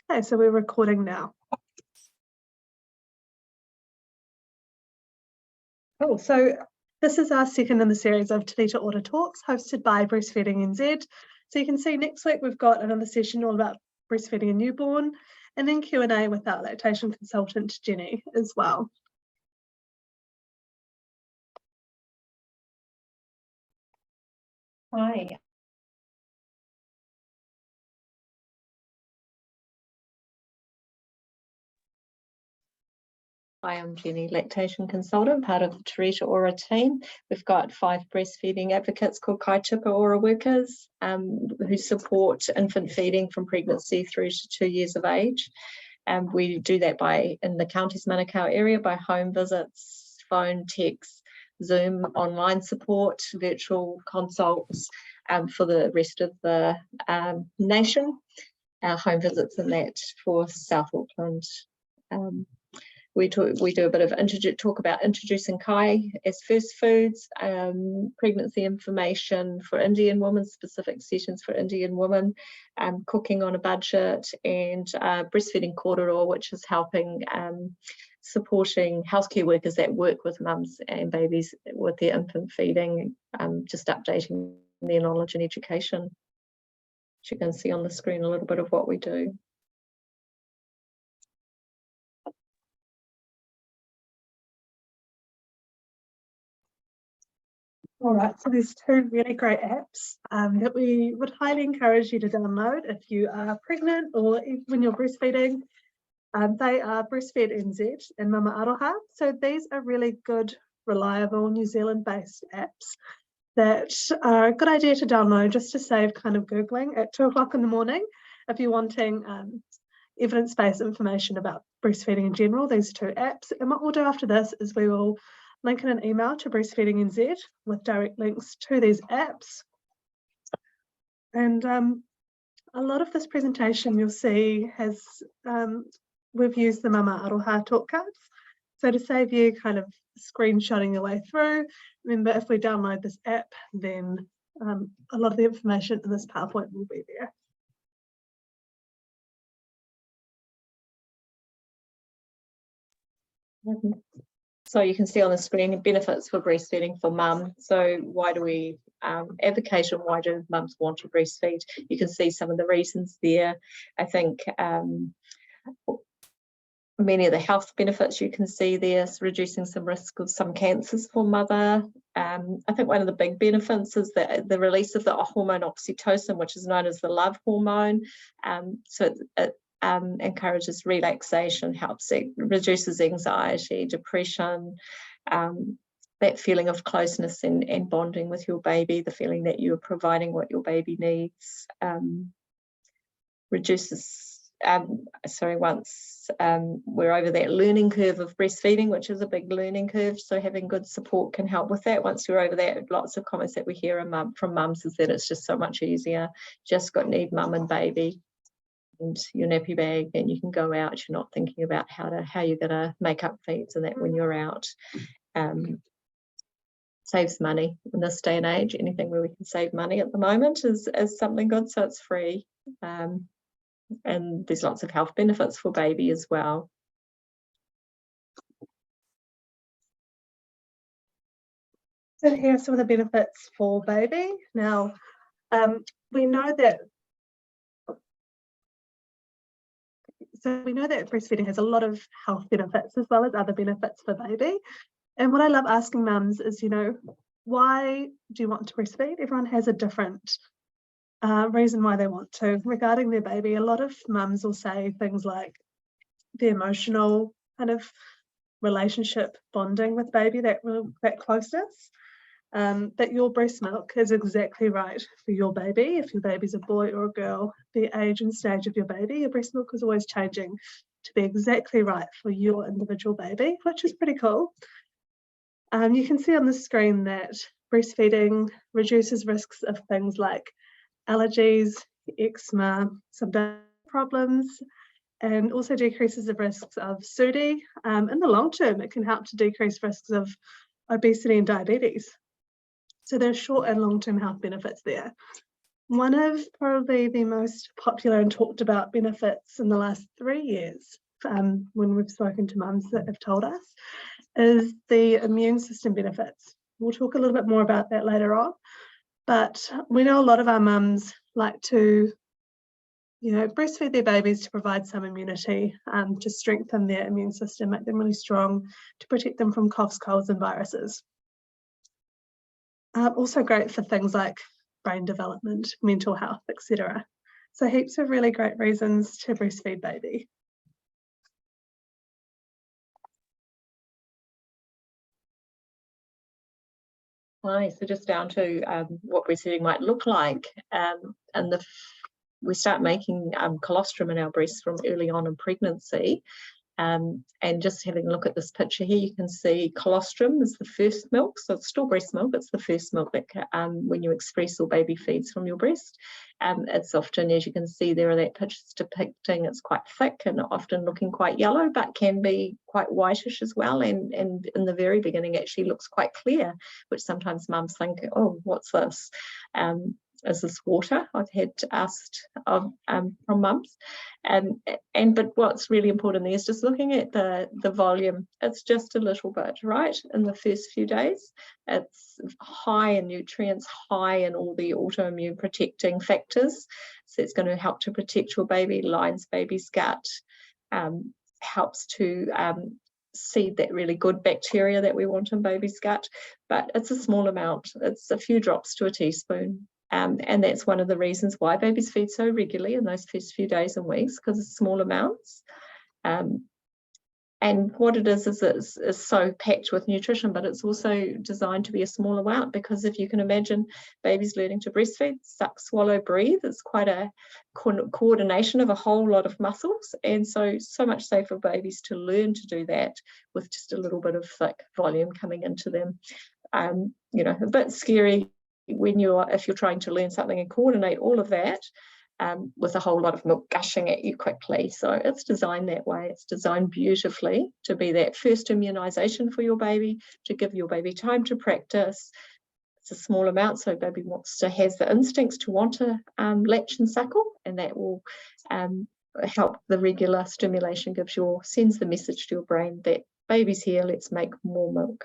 Okay, so we're recording now. Cool, so this is our second in the series of Te Rito Ora Talks, hosted by BreastfeedingNZ. So you can see next week we've got another session all about breastfeeding a newborn, and then Q&A with our lactation consultant, Jenny, as well. Hi. Hi, I'm Jenny, lactation consultant, part of the Te Rito Ora team. We've got 5 breastfeeding advocates called Kaitupa Ora workers who support infant feeding from pregnancy through to 2 years of age. We do that in the county's Manukau area by home visits, phone, text, Zoom, online support, virtual consults for the rest of the nation. Our home visits and that for South Auckland. We do a bit of talk about introducing kai as first foods, pregnancy information for Indian women, specific sessions for Indian women, cooking on a budget, and breastfeeding korero, which is helping supporting healthcare workers that work with mums and babies with their infant feeding, just updating their knowledge and education. As you can see on the screen a little bit of what we do. All right, so there's 2 really great apps that we would highly encourage you to download if you are pregnant or when you're breastfeeding. They are BreastfeedingNZ and Mama Aroha. So these are really good, reliable New Zealand-based apps that are a good idea to download just to save kind of Googling at 2 o'clock in the morning if you're wanting evidence-based information about breastfeeding in general, these 2 apps. And what we'll do after this is we will link in an email to BreastfeedingNZ with direct links to these apps. And a lot of this presentation you'll see has, we've used the Mama Aroha talk cards. So to save you kind of screenshotting your way through, remember if we download this app, then a lot of the information in this PowerPoint will be there. So you can see on the screen benefits for breastfeeding for mum. So why do we advocate and why do mums want to breastfeed? You can see some of the reasons there. I think many of the health benefits you can see there, reducing some risk of some cancers for mother. I think one of the big benefits is the release of the hormone oxytocin, which is known as the love hormone. So it encourages relaxation, reduces anxiety, depression, that feeling of closeness and bonding with your baby, the feeling that you're providing what your baby needs, reduces, once we're over that learning curve of breastfeeding, which is a big learning curve, so having good support can help with that. Once you're over that, lots of comments that we hear from mums is that it's just so much easier, just need mum and baby and your nappy bag, and you can go out. You're not thinking about how you're going to make up feeds and that when you're out. Saves money in this day and age. Anything where we can save money at the moment is something good, so it's free. And there's lots of health benefits for baby as well. So here are some of the benefits for baby. Now, we know that breastfeeding has a lot of health benefits as well as other benefits for baby. And what I love asking mums is, why do you want to breastfeed? Everyone has a different reason why they want to. Regarding their baby, a lot of mums will say things like the emotional kind of relationship bonding with baby, that closeness, that your breast milk is exactly right for your baby. If your baby's a boy or a girl, the age and stage of your baby, your breast milk is always changing to be exactly right for your individual baby, which is pretty cool. You can see on the screen that breastfeeding reduces risks of things like allergies, eczema, some problems, and also decreases the risks of SUDI. In the long term, it can help to decrease risks of obesity and diabetes. So there are short and long-term health benefits there. One of probably the most popular and talked about benefits in the last 3 years, when we've spoken to mums that have told us, is the immune system benefits. We'll talk a little bit more about that later on, but we know a lot of our mums like to, breastfeed their babies to provide some immunity, to strengthen their immune system, make them really strong, to protect them from coughs, colds, and viruses. Also great for things like brain development, mental health, etc. So heaps of really great reasons to breastfeed baby. Nice. So just down to what breastfeeding might look like, and we start making colostrum in our breasts from early on in pregnancy. And just having a look at this picture here, you can see colostrum is the first milk, so it's still breast milk. It's the first milk that when you express or baby feeds from your breast. It's often, as you can see there, that picture's depicting, it's quite thick and often looking quite yellow, but can be quite whitish as well. And in the very beginning, actually looks quite clear, which sometimes mums think, oh, what's this? Is this water? I've had asked from mums, but what's really important there is just looking at the volume. It's just a little bit, right? In the first few days, it's high in nutrients, high in all the autoimmune protecting factors. So it's going to help to protect your baby, lines baby's gut, helps to seed that really good bacteria that we want in baby's gut. But it's a small amount. It's a few drops to a teaspoon. And that's one of the reasons why babies feed so regularly in those first few days and weeks, because it's small amounts. And what it is it's so packed with nutrition, but it's also designed to be a small amount, because if you can imagine babies learning to breastfeed, suck, swallow, breathe, it's quite a coordination of a whole lot of muscles. And so much safer for babies to learn to do that with just a little bit of thick volume coming into them. A bit scary if you're trying to learn something and coordinate all of that with a whole lot of milk gushing at you quickly. So it's designed that way. It's designed beautifully to be that first immunization for your baby, to give your baby time to practice. It's a small amount, so baby has the instincts to want to latch and suckle, and that will help. The regular stimulation sends the message to your brain that baby's here, let's make more milk.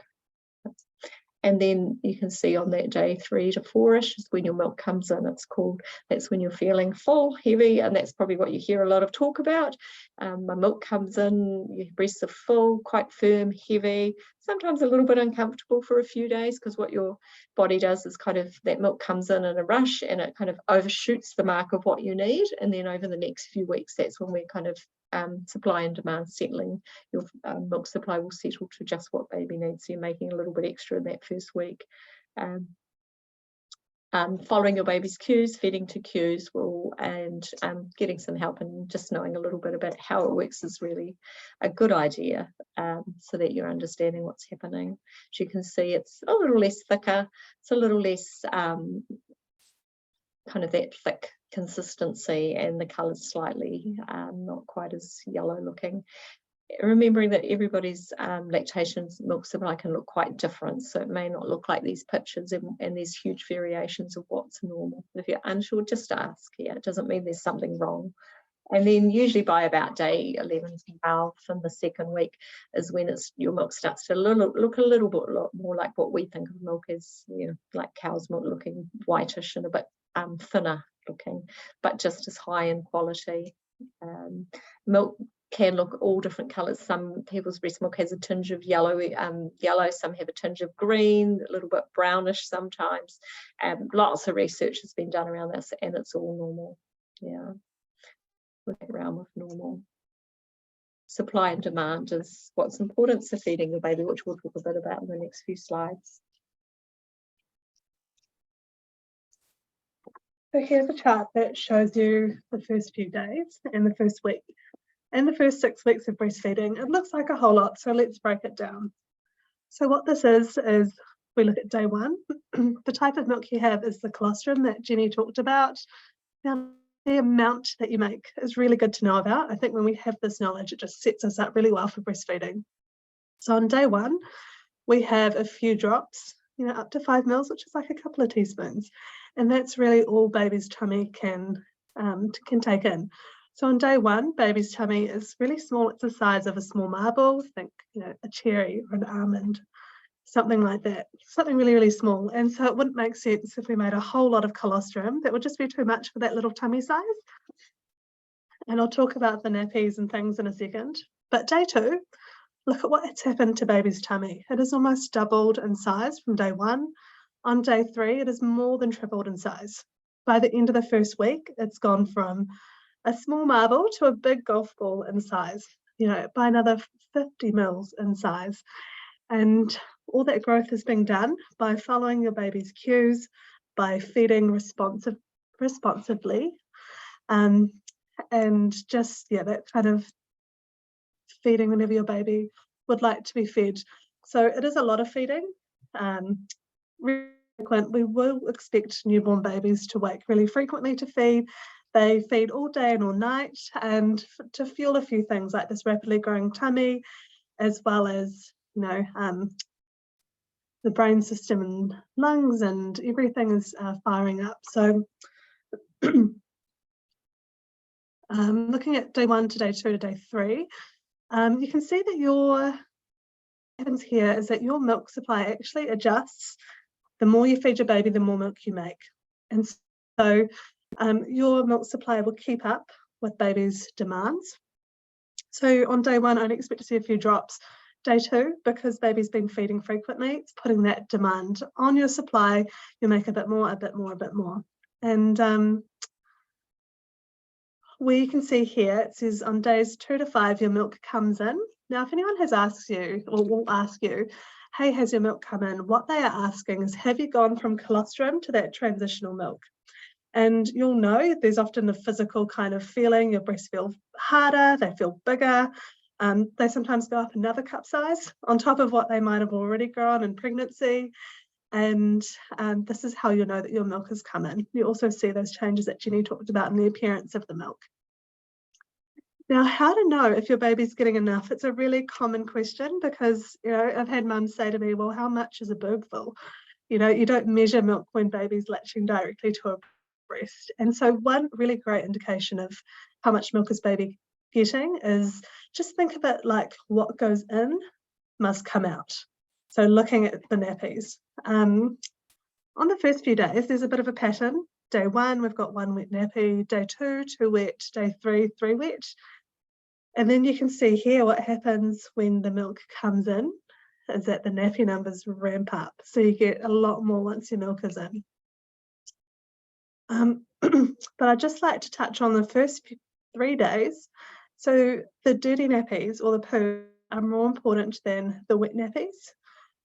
And then you can see on that day 3 to 4-ish is when your milk comes in. That's when you're feeling full, heavy, and that's probably what you hear a lot of talk about. My milk comes in, your breasts are full, quite firm, heavy, sometimes a little bit uncomfortable for a few days, because what your body does is that milk comes in a rush and it kind of overshoots the mark of what you need. And then over the next few weeks, that's when we're kind of supply and demand settling. Your milk supply will settle to just what baby needs. So you're making a little bit extra in that first week. Following your baby's cues, feeding to cues, and getting some help and just knowing a little bit about how it works is really a good idea, so that you're understanding what's happening. As you can see, it's a little less thicker, it's a little less kind of that thick consistency, and the colour's slightly not quite as yellow looking. Remembering that everybody's lactation milk supply can look quite different, so it may not look like these pictures, and there's huge variations of what's normal. If you're unsure, just ask. Yeah, it doesn't mean there's something wrong. And then usually by about day 11 to 12 in the second week is when your milk starts to look a little bit more like what we think of milk as, like cow's milk, looking whitish and a bit thinner looking, but just as high in quality. Milk can look all different colours. Some people's breast milk has a tinge of yellow, some have a tinge of green, a little bit brownish sometimes. Lots of research has been done around this, and it's all normal. Yeah, around with normal. Supply and demand is what's important to feeding your baby, which we'll talk a bit about in the next few slides. So here's a chart that shows you the first few days and the first week. And the first 6 weeks of breastfeeding, it looks like a whole lot, so let's break it down. So what this is we look at day 1. The type of milk you have is the colostrum that Jenny talked about. Now, the amount that you make is really good to know about. I think when we have this knowledge, it just sets us up really well for breastfeeding. So on day 1, we have a few drops, up to 5 mils, which is like a couple of teaspoons. And that's really all baby's tummy can take in. So on day one, baby's tummy is really small. It's the size of a small marble. Think, a cherry or an almond, something like that, something really, really small. And so it wouldn't make sense if we made a whole lot of colostrum. That would just be too much for that little tummy size. And I'll talk about the nappies and things in a second. But day two, look at what's happened to baby's tummy. It has almost doubled in size from day one. On day three, it has more than tripled in size. By the end of the first week, it's gone from a small marble to a big golf ball in size, by another 50 mils in size. And all that growth is being done by following your baby's cues, by feeding responsively, and just, that kind of feeding whenever your baby would like to be fed. So it is a lot of feeding. We will expect newborn babies to wake really frequently to feed. They feed all day and all night, and to fuel a few things like this rapidly growing tummy, as well as, the brain system and lungs and everything is firing up. So looking at day one to day two to day three, you can see that what happens here is that your milk supply actually adjusts. The more you feed your baby, the more milk you make. And so your milk supply will keep up with baby's demands. So on day one, I'd expect to see a few drops. Day two, because baby's been feeding frequently, it's putting that demand on your supply. You make a bit more, a bit more, a bit more. And we can see here, it says on days 2 to 5, your milk comes in. Now, if anyone has asked you or will ask you, hey, has your milk come in? What they are asking is, have you gone from colostrum to that transitional milk? And you'll know there's often a physical kind of feeling. Your breasts feel harder, they feel bigger. They sometimes go up another cup size on top of what they might have already grown in pregnancy. And this is how you know that your milk has come in. You also see those changes that Jenny talked about in the appearance of the milk. Now, how to know if your baby's getting enough? It's a really common question because, I've had mums say to me, well, how much is a boogful? You don't measure milk when baby's latching directly to a breast. And so one really great indication of how much milk is baby getting is just think of it like what goes in must come out. So looking at the nappies. On the first few days, there's a bit of a pattern. Day one, we've got 1 wet nappy. Day two, 2 wet. Day three, 3 wet. And then you can see here what happens when the milk comes in is that the nappy numbers ramp up. So you get a lot more once your milk is in. But I'd just like to touch on the first 3 days. So the dirty nappies or the poo are more important than the wet nappies.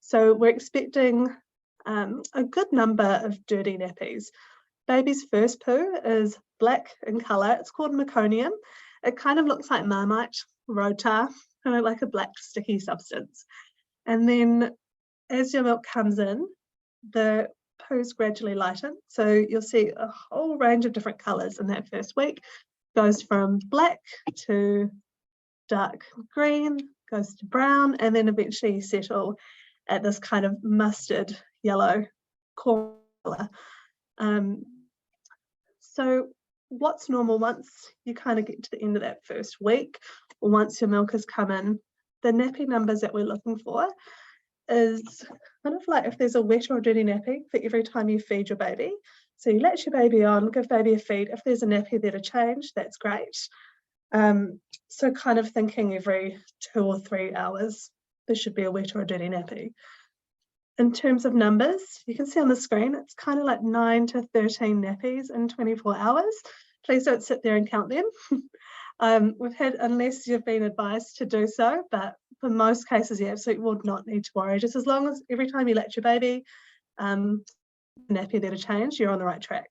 So we're expecting a good number of dirty nappies. Baby's first poo is black in colour. It's called meconium. It kind of looks like Marmite, road tar, kind of like a black sticky substance. And then as your milk comes in, the poos gradually lighten. So you'll see a whole range of different colours in that first week. Goes from black to dark green, goes to brown, and then eventually settle at this kind of mustard yellow colour. So what's normal once you kind of get to the end of that first week, or once your milk has come in, the nappy numbers that we're looking for is kind of like if there's a wet or a dirty nappy for every time you feed your baby. So you latch your baby on, give baby a feed. If there's a nappy there to change, that's great. So kind of thinking every 2 or 3 hours, there should be a wet or a dirty nappy. In terms of numbers, you can see on the screen, it's kind of like 9 to 13 nappies in 24 hours. Please don't sit there and count them. We've had, unless you've been advised to do so, but for most cases, you absolutely would not need to worry. Just as long as every time you latch your baby, nappy there to change, you're on the right track.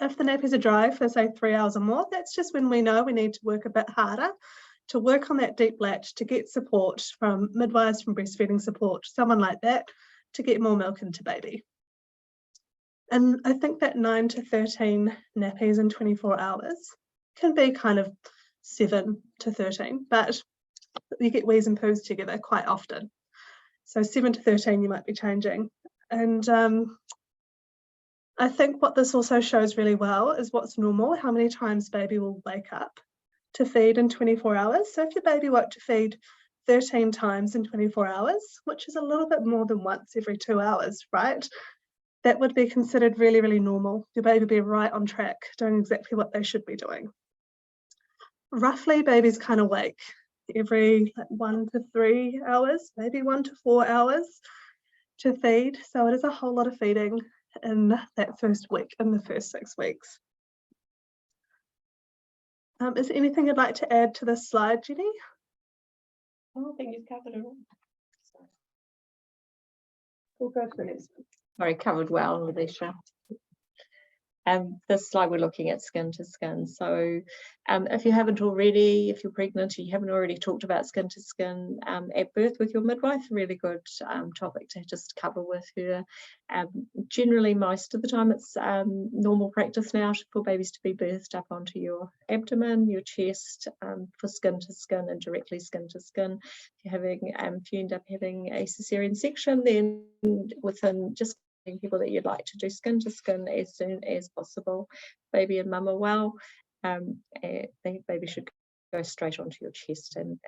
If the nappies are dry for say 3 hours or more, that's just when we know we need to work a bit harder to work on that deep latch, to get support from midwives, from breastfeeding support, someone like that, to get more milk into baby. And I think that 9 to 13 nappies in 24 hours can be kind of 7 to 13, but you get wheeze and poos together quite often. So 7 to 13 you might be changing. And I think what this also shows really well is what's normal, how many times baby will wake up to feed in 24 hours. So if your baby woke to feed 13 times in 24 hours, which is a little bit more than once every 2 hours, right? That would be considered really, really normal. Your baby would be right on track, doing exactly what they should be doing. Roughly, babies kind of wake every 1 to 3 hours, maybe 1 to 4 hours to feed. So it is a whole lot of feeding in that first week, in the first 6 weeks. Is there anything you'd like to add to this slide, Jenny? I don't think you've covered it all. We'll go to the next one. Sorry, covered well, Aleshia. This slide we're looking at skin to skin. So if you haven't already, if you're pregnant, you haven't already talked about skin to skin at birth with your midwife, a really good topic to just cover with her. Generally, most of the time it's normal practice now for babies to be birthed up onto your abdomen, your chest, for skin to skin and directly skin to skin. If you end up having a cesarean section, then within just people that you'd like to do skin to skin as soon as possible. Baby and mum are well, the baby should go straight onto your chest, and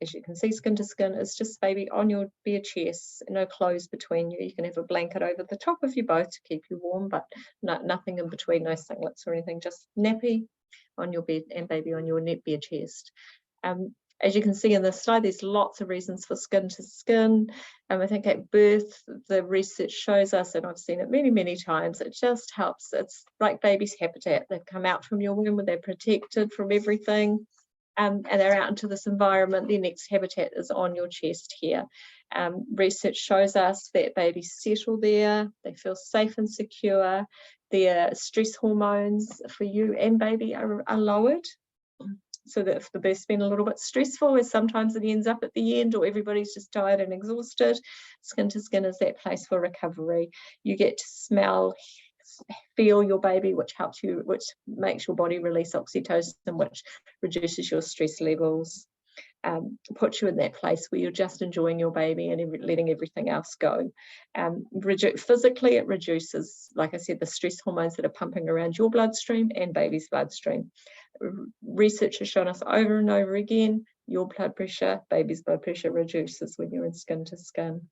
as you can see, skin to skin is just baby on your bare chest, no clothes between you. You can have a blanket over the top of you both to keep you warm, but nothing in between, no singlets or anything, just nappy on your bed and baby on your bare chest. As you can see in this slide, there's lots of reasons for skin to skin. I think at birth, the research shows us, and I've seen it many, many times, it just helps. It's like baby's habitat. They've come out from your womb, they're protected from everything, and they're out into this environment. Their next habitat is on your chest here. Research shows us that babies settle there, they feel safe and secure. Their stress hormones for you and baby are lowered. So that if the birth's been a little bit stressful, as sometimes it ends up at the end, or everybody's just tired and exhausted, skin to skin is that place for recovery. You get to smell, feel your baby, which makes your body release oxytocin, which reduces your stress levels, puts you in that place where you're just enjoying your baby and letting everything else go. Physically, it reduces, like I said, the stress hormones that are pumping around your bloodstream and baby's bloodstream. Research has shown us over and over again, your blood pressure, baby's blood pressure reduces when you're in skin to skin.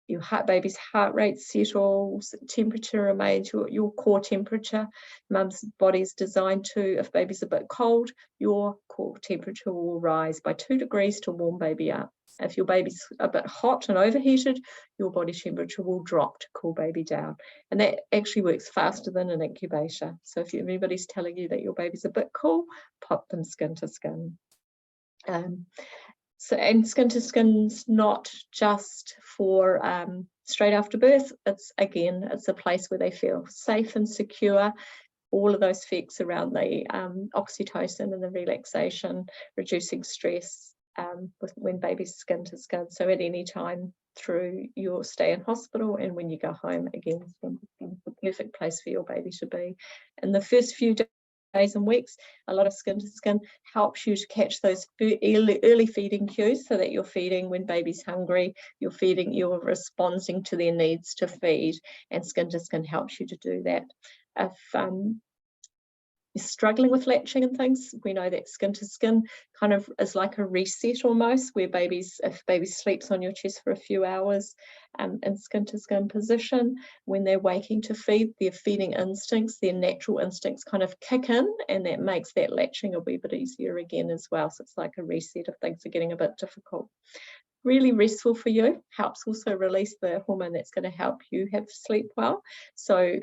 Your baby's heart rate settles, temperature remains your core temperature. Mum's body is designed to, if baby's a bit cold, your core temperature will rise by 2 degrees to warm baby up. If your baby's a bit hot and overheated, your body temperature will drop to cool baby down. And that actually works faster than an incubator. So if anybody's telling you that your baby's a bit cool, pop them skin to skin. And skin to skin's not just for straight after birth. It's a place where they feel safe and secure. All of those effects around the oxytocin and the relaxation, reducing stress when baby's skin to skin. So at any time through your stay in hospital and when you go home, again, skin to skin is the perfect place for your baby to be. In the first few days and weeks, a lot of skin to skin helps you to catch those early feeding cues, so that you're feeding when baby's hungry, you're responding to their needs to feed, and skin to skin helps you to do that. If you're struggling with latching and things, we know that skin to skin kind of is like a reset almost, where if baby sleeps on your chest for a few hours in skin to skin position, when they're waking to feed, their feeding instincts, their natural instincts kind of kick in, and that makes that latching a wee bit easier again as well. So it's like a reset if things are getting a bit difficult. Really restful for you, helps also release the hormone that's going to help you have sleep well. So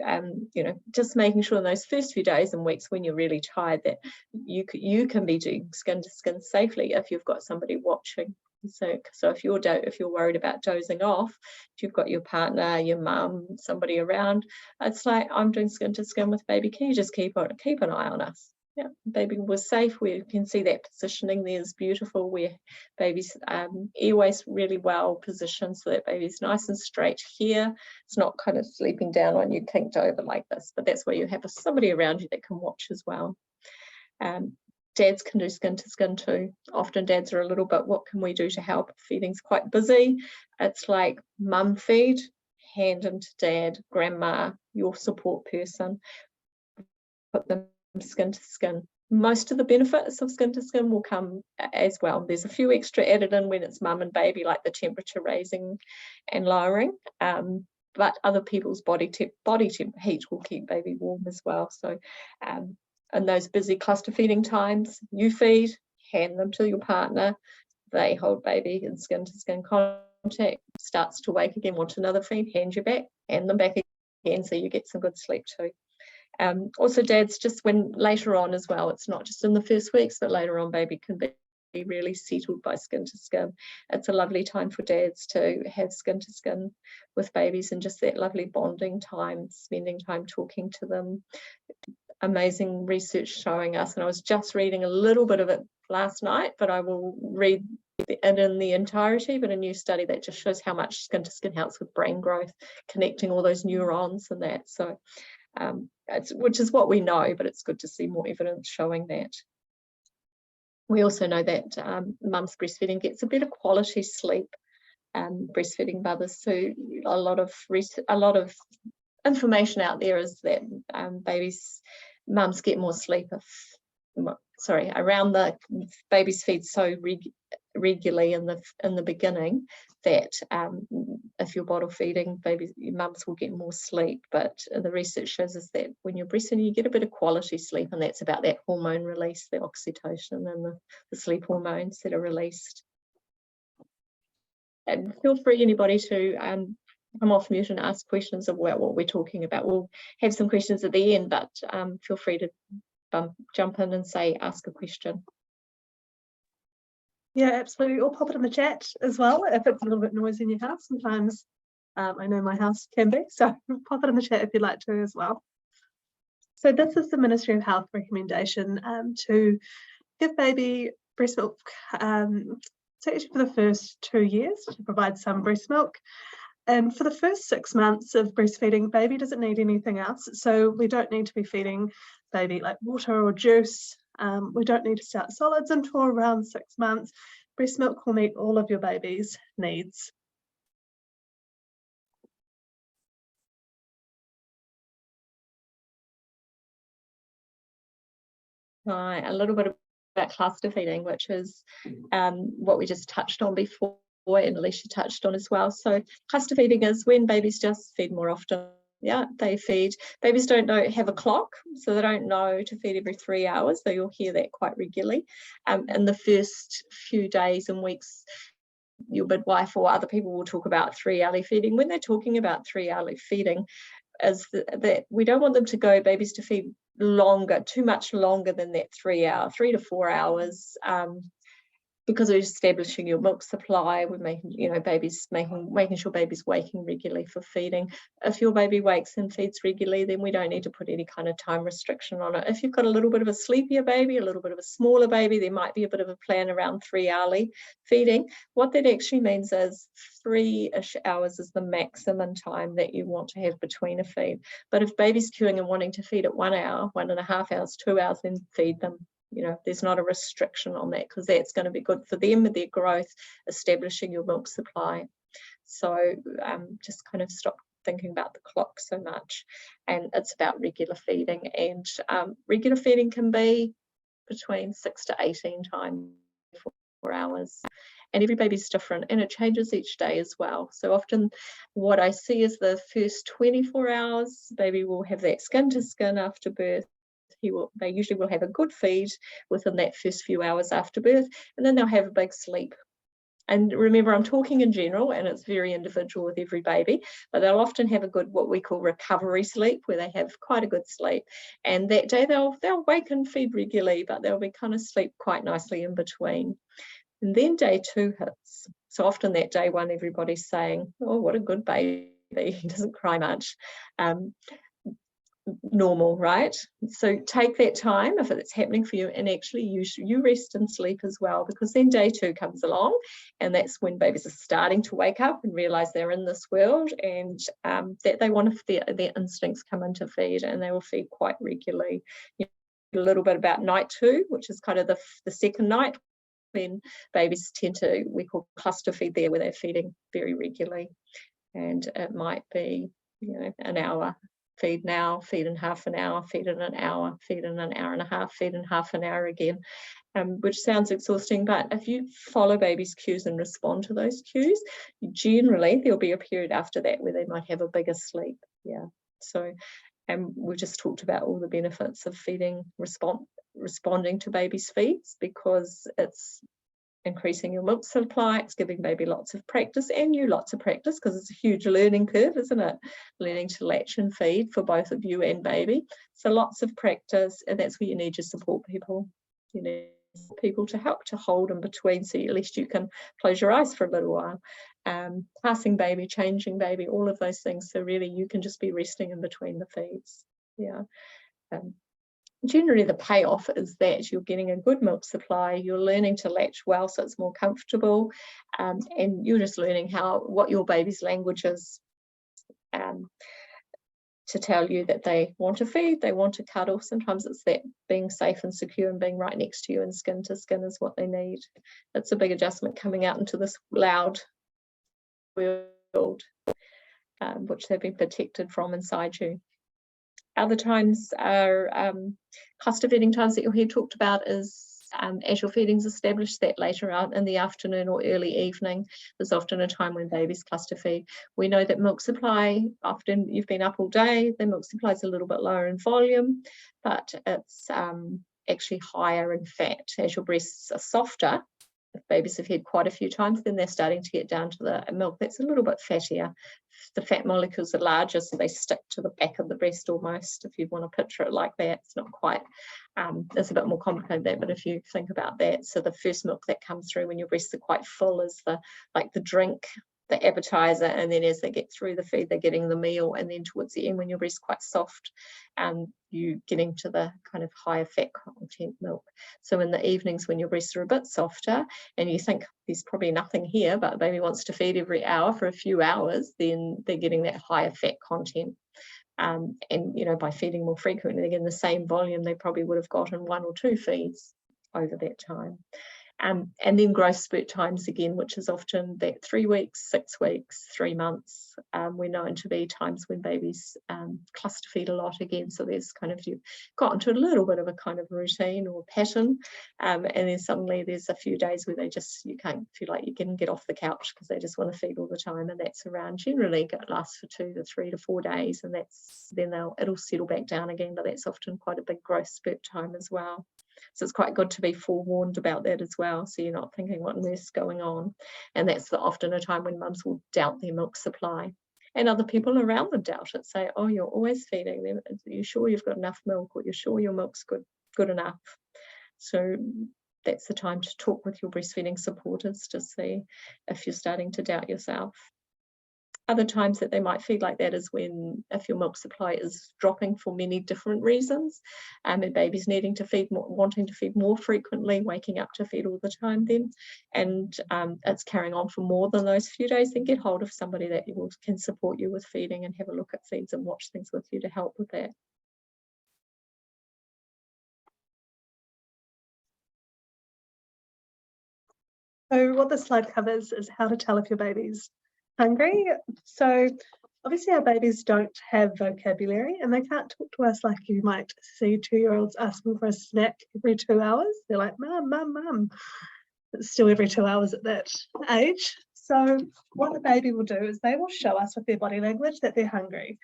just making sure in those first few days and weeks when you're really tired that you can be doing skin to skin safely if you've got somebody watching. So if you're worried about dozing off, if you've got your partner, your mum, somebody around, it's like, I'm doing skin to skin with baby, can you just keep an eye on us? Yeah, baby was safe. We can see that positioning there is beautiful, where baby's airways really well positioned, so that baby's nice and straight here. It's not kind of sleeping down on you, kinked over like this, but that's where you have somebody around you that can watch as well. Dads can do skin to skin too. Often dads are a little bit, what can we do to help? Feeding's quite busy. It's like mum feed, hand them to dad, grandma, your support person, put them skin to skin. Most of the benefits of skin to skin will come as well. There's a few extra added in when it's mum and baby, like the temperature raising and lowering, but other people's body temp heat will keep baby warm as well. So in those busy cluster feeding times, you feed, hand them to your partner, they hold baby in skin to skin contact, starts to wake again, want another feed, hand you back, hand them back again, so you get some good sleep too. Also dads, just when later on as well, it's not just in the first weeks, but later on baby can be really settled by skin to skin. It's a lovely time for dads to have skin to skin with babies, and just that lovely bonding time, spending time talking to them. Amazing research showing us, and I was just reading a little bit of it last night, but I will read it in the entirety, but a new study that just shows how much skin to skin helps with brain growth, connecting all those neurons and that. So which is what we know, but it's good to see more evidence showing that. We also know that mums breastfeeding gets a better quality sleep, breastfeeding mothers. So a lot of information out there is that mums get more sleep around the babies feed so regularly in the beginning that if you're bottle feeding, mums will get more sleep. But the research shows us that when you're breastfeeding, you get a bit of quality sleep, and that's about that hormone release, the oxytocin and the sleep hormones that are released. And feel free, anybody, to come off mute and ask questions about what we're talking about. We'll have some questions at the end, but feel free to jump in and ask a question. Yeah, absolutely. Or pop it in the chat as well if it's a little bit noisy in your house. Sometimes I know my house can be, so pop it in the chat if you'd like to as well. So this is the Ministry of Health recommendation to give baby breast milk, so actually for the first 2 years, to provide some breast milk. And for the first 6 months of breastfeeding, baby doesn't need anything else. So we don't need to be feeding baby like water or juice. We don't need to start solids until around 6 months. Breast milk will meet all of your baby's needs. Right, a little bit about cluster feeding, which is what we just touched on before, and Aleshia touched on as well. So cluster feeding is when babies just feed more often. Yeah, they feed. Babies don't have a clock, so they don't know to feed every 3 hours, though you'll hear that quite regularly. In the first few days and weeks, your midwife or other people will talk about 3-hourly feeding. When they're talking about 3-hourly feeding, is that we don't want them to go babies to feed longer, too much longer than that 3 to 4 hours, because we're establishing your milk supply. We're making, making sure baby's waking regularly for feeding. If your baby wakes and feeds regularly, then we don't need to put any kind of time restriction on it. If you've got a little bit of a sleepier baby, a little bit of a smaller baby, there might be a bit of a plan around 3-hourly feeding. What that actually means is 3-ish hours is the maximum time that you want to have between a feed. But if baby's queuing and wanting to feed at 1 hour, 1.5 hours, 2 hours, then feed them. There's not a restriction on that, because that's going to be good for them and their growth, establishing your milk supply. So just kind of stop thinking about the clock so much, and it's about regular feeding. And regular feeding can be between 6 to 18 times, 4 hours. And every baby's different, and it changes each day as well. So often what I see is the first 24 hours, baby will have that skin to skin after birth. They usually will have a good feed within that first few hours after birth, and then they'll have a big sleep. And remember, I'm talking in general, and it's very individual with every baby, but they'll often have a good, what we call recovery sleep, where they have quite a good sleep. And that day they'll wake and feed regularly, but they'll be kind of sleep quite nicely in between. And then day 2 hits. So often that day 1, everybody's saying, oh, what a good baby, he doesn't cry much. Normal, right? So take that time if it's happening for you, and actually you rest and sleep as well, because then day 2 comes along, and that's when babies are starting to wake up and realize they're in this world, and that they want to, their instincts come in to feed, and they will feed quite regularly. A little bit about night 2, which is kind of the second night, when babies tend to, we call cluster feed there, where they're feeding very regularly. And it might be, an hour, feed now, feed in half an hour, feed in an hour, feed in an hour and a half, feed in half an hour again, which sounds exhausting, but if you follow baby's cues and respond to those cues, generally there'll be a period after that where they might have a bigger sleep. So we just talked about all the benefits of feeding, responding to baby's feeds, because it's increasing your milk supply, it's giving baby lots of practice, and you lots of practice, because it's a huge learning curve, isn't it? Learning to latch and feed for both of you and baby. So lots of practice, and that's where you need your support people. You need people to help to hold in between, so at least you can close your eyes for a little while. Passing baby, changing baby, all of those things, so really you can just be resting in between the feeds. Generally the payoff is that you're getting a good milk supply, you're learning to latch well so it's more comfortable, and you're just learning what your baby's language is, to tell you that they want to feed, they want to cuddle. Sometimes it's that being safe and secure and being right next to you and skin to skin is what they need. It's a big adjustment coming out into this loud world, which they've been protected from inside you. Other times are cluster feeding times that you'll hear talked about is as your feeding's established, that later out in the afternoon or early evening is often a time when babies cluster feed. We know that milk supply, often you've been up all day, the milk supply is a little bit lower in volume, but it's actually higher in fat. As your breasts are softer, if babies have had quite a few times, then they're starting to get down to the milk that's a little bit fattier. The fat molecules are larger, so they stick to the back of the breast almost, if you want to picture it like that. It's not quite, it's a bit more complicated than that, but if you think about that, so the first milk that comes through when your breasts are quite full is the drink, the appetizer, and then as they get through the feed, they're getting the meal, and then towards the end when your breast's quite soft, you getting to the kind of higher fat content milk. So in the evenings when your breasts are a bit softer and you think there's probably nothing here, but baby wants to feed every hour for a few hours, then they're getting that higher fat content. And by feeding more frequently, again the same volume, they probably would have gotten 1 or 2 feeds over that time. And then growth spurt times again, which is often that 3 weeks, 6 weeks, 3 months, we're known to be times when babies cluster feed a lot again. So there's kind of, you've got into a little bit of a kind of routine or pattern, and then suddenly there's a few days where you can't feel like you can get off the couch because they just want to feed all the time, and that's around, generally it lasts for 2 to 3 to 4 days, and then it'll settle back down again, but that's often quite a big growth spurt time as well. So it's quite good to be forewarned about that as well, so you're not thinking what on earth's going on. And that's often a time when mums will doubt their milk supply, and other people around them doubt it, say, oh, you're always feeding them, are you sure you've got enough milk, or you're sure your milk's good enough? So that's the time to talk with your breastfeeding supporters to see if you're starting to doubt yourself. Other times that they might feed like that is when, if your milk supply is dropping for many different reasons, and baby's needing to feed more, wanting to feed more frequently, waking up to feed all the time then, and it's carrying on for more than those few days, then get hold of somebody that can support you with feeding and have a look at feeds and watch things with you to help with that. So what this slide covers is how to tell if your baby's hungry. So obviously our babies don't have vocabulary and they can't talk to us like you might see 2-year-olds asking for a snack every 2 hours. They're like, mum, mum, mum. It's still every 2 hours at that age. So what the baby will do is they will show us with their body language that they're hungry.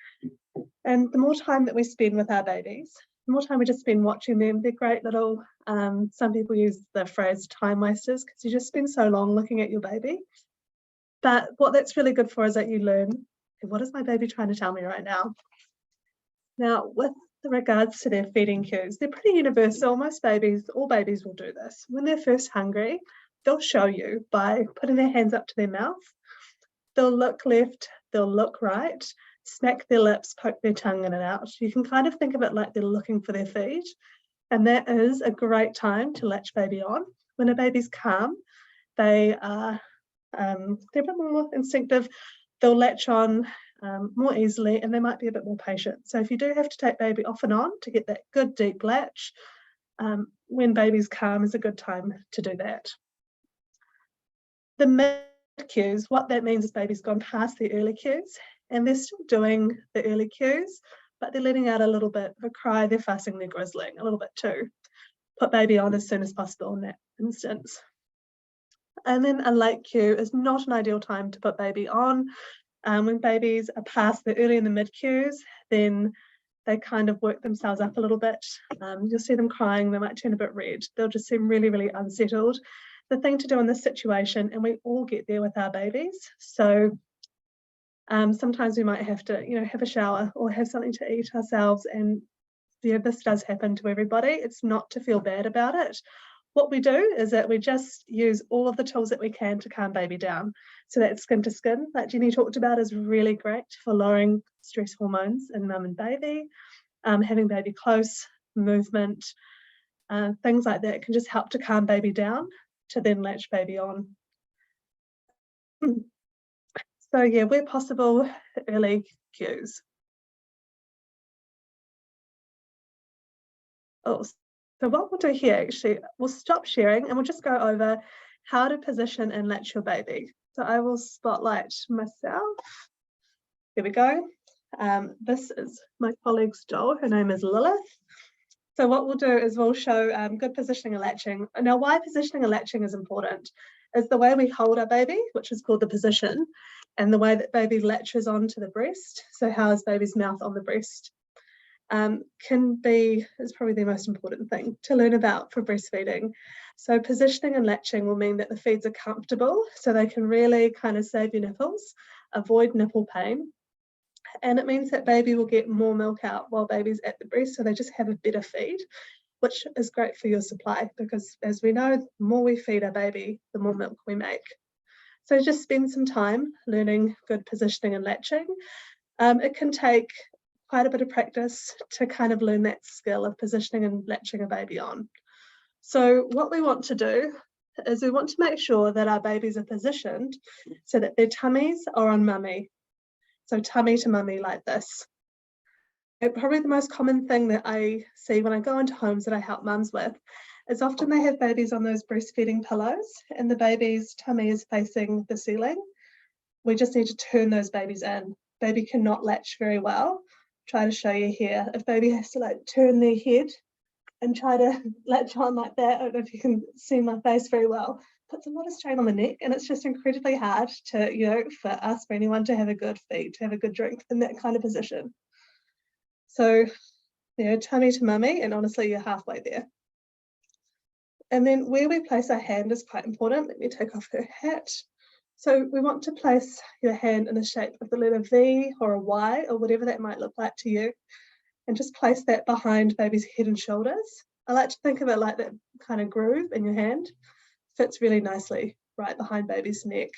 And the more time that we spend with our babies, the more time we just spend watching them, they're great little, some people use the phrase time wasters because you just spend so long looking at your baby. But what that's really good for is that you learn, what is my baby trying to tell me right now? Now, with regards to their feeding cues, they're pretty universal. All babies will do this. When they're first hungry, they'll show you by putting their hands up to their mouth. They'll look left, they'll look right, smack their lips, poke their tongue in and out. You can kind of think of it like they're looking for their feed. And that is a great time to latch baby on. When a baby's calm, they're a bit more instinctive, they'll latch on more easily, and they might be a bit more patient. So if you do have to take baby off and on to get that good deep latch, when baby's calm is a good time to do that. The cues, what that means is baby's gone past the early cues and they're still doing the early cues, but they're letting out a little bit of a cry, they're fussing, they're grizzling a little bit too. Put baby on as soon as possible in that instance. And then a late cue is not an ideal time to put baby on. When babies are past the early and the mid cues, then they kind of work themselves up a little bit. You'll see them crying, they might turn a bit red. They'll just seem really, really unsettled. The thing to do in this situation, and we all get there with our babies, so sometimes we might have to, have a shower or have something to eat ourselves, and this does happen to everybody. It's not to feel bad about it. What we do is that we just use all of the tools that we can to calm baby down. So that skin to skin, like Jenny talked about, is really great for lowering stress hormones in mum and baby. Having baby close, movement, things like that can just help to calm baby down to then latch baby on. So yeah, where possible, early cues. Oh, so what we'll do here, actually, we'll stop sharing and we'll just go over how to position and latch your baby. So I will spotlight myself. Here we go. This is my colleague's doll. Her name is Lilith. So what we'll do is we'll show good positioning and latching. Now, why positioning and latching is important is the way we hold our baby, which is called the position, and the way that baby latches onto the breast. So how is baby's mouth on the breast? Is probably the most important thing to learn about for breastfeeding. So positioning and latching will mean that the feeds are comfortable, so they can really kind of save your nipples, avoid nipple pain. And it means that baby will get more milk out while baby's at the breast, so they just have a better feed, which is great for your supply, because as we know, the more we feed our baby, the more milk we make. So just spend some time learning good positioning and latching. It can take quite a bit of practice to kind of learn that skill of positioning and latching a baby on. So what we want to do is we want to make sure that our babies are positioned so that their tummies are on mummy. So tummy to mummy like this. Probably the most common thing that I see when I go into homes that I help mums with is often they have babies on those breastfeeding pillows and the baby's tummy is facing the ceiling. We just need to turn those babies in. Baby cannot latch very well. Try to show you here. If baby has to like turn their head and try to latch on like that, I don't know if you can see my face very well, puts a lot of strain on the neck, and it's just incredibly hard to, for us, for anyone to have a good feed, to have a good drink in that kind of position. So, tummy to mummy, and honestly, you're halfway there. And then where we place our hand is quite important. Let me take off her hat. So we want to place your hand in the shape of the letter V or a Y or whatever that might look like to you, and just place that behind baby's head and shoulders. I like to think of it like that kind of groove in your hand. Fits really nicely right behind baby's neck.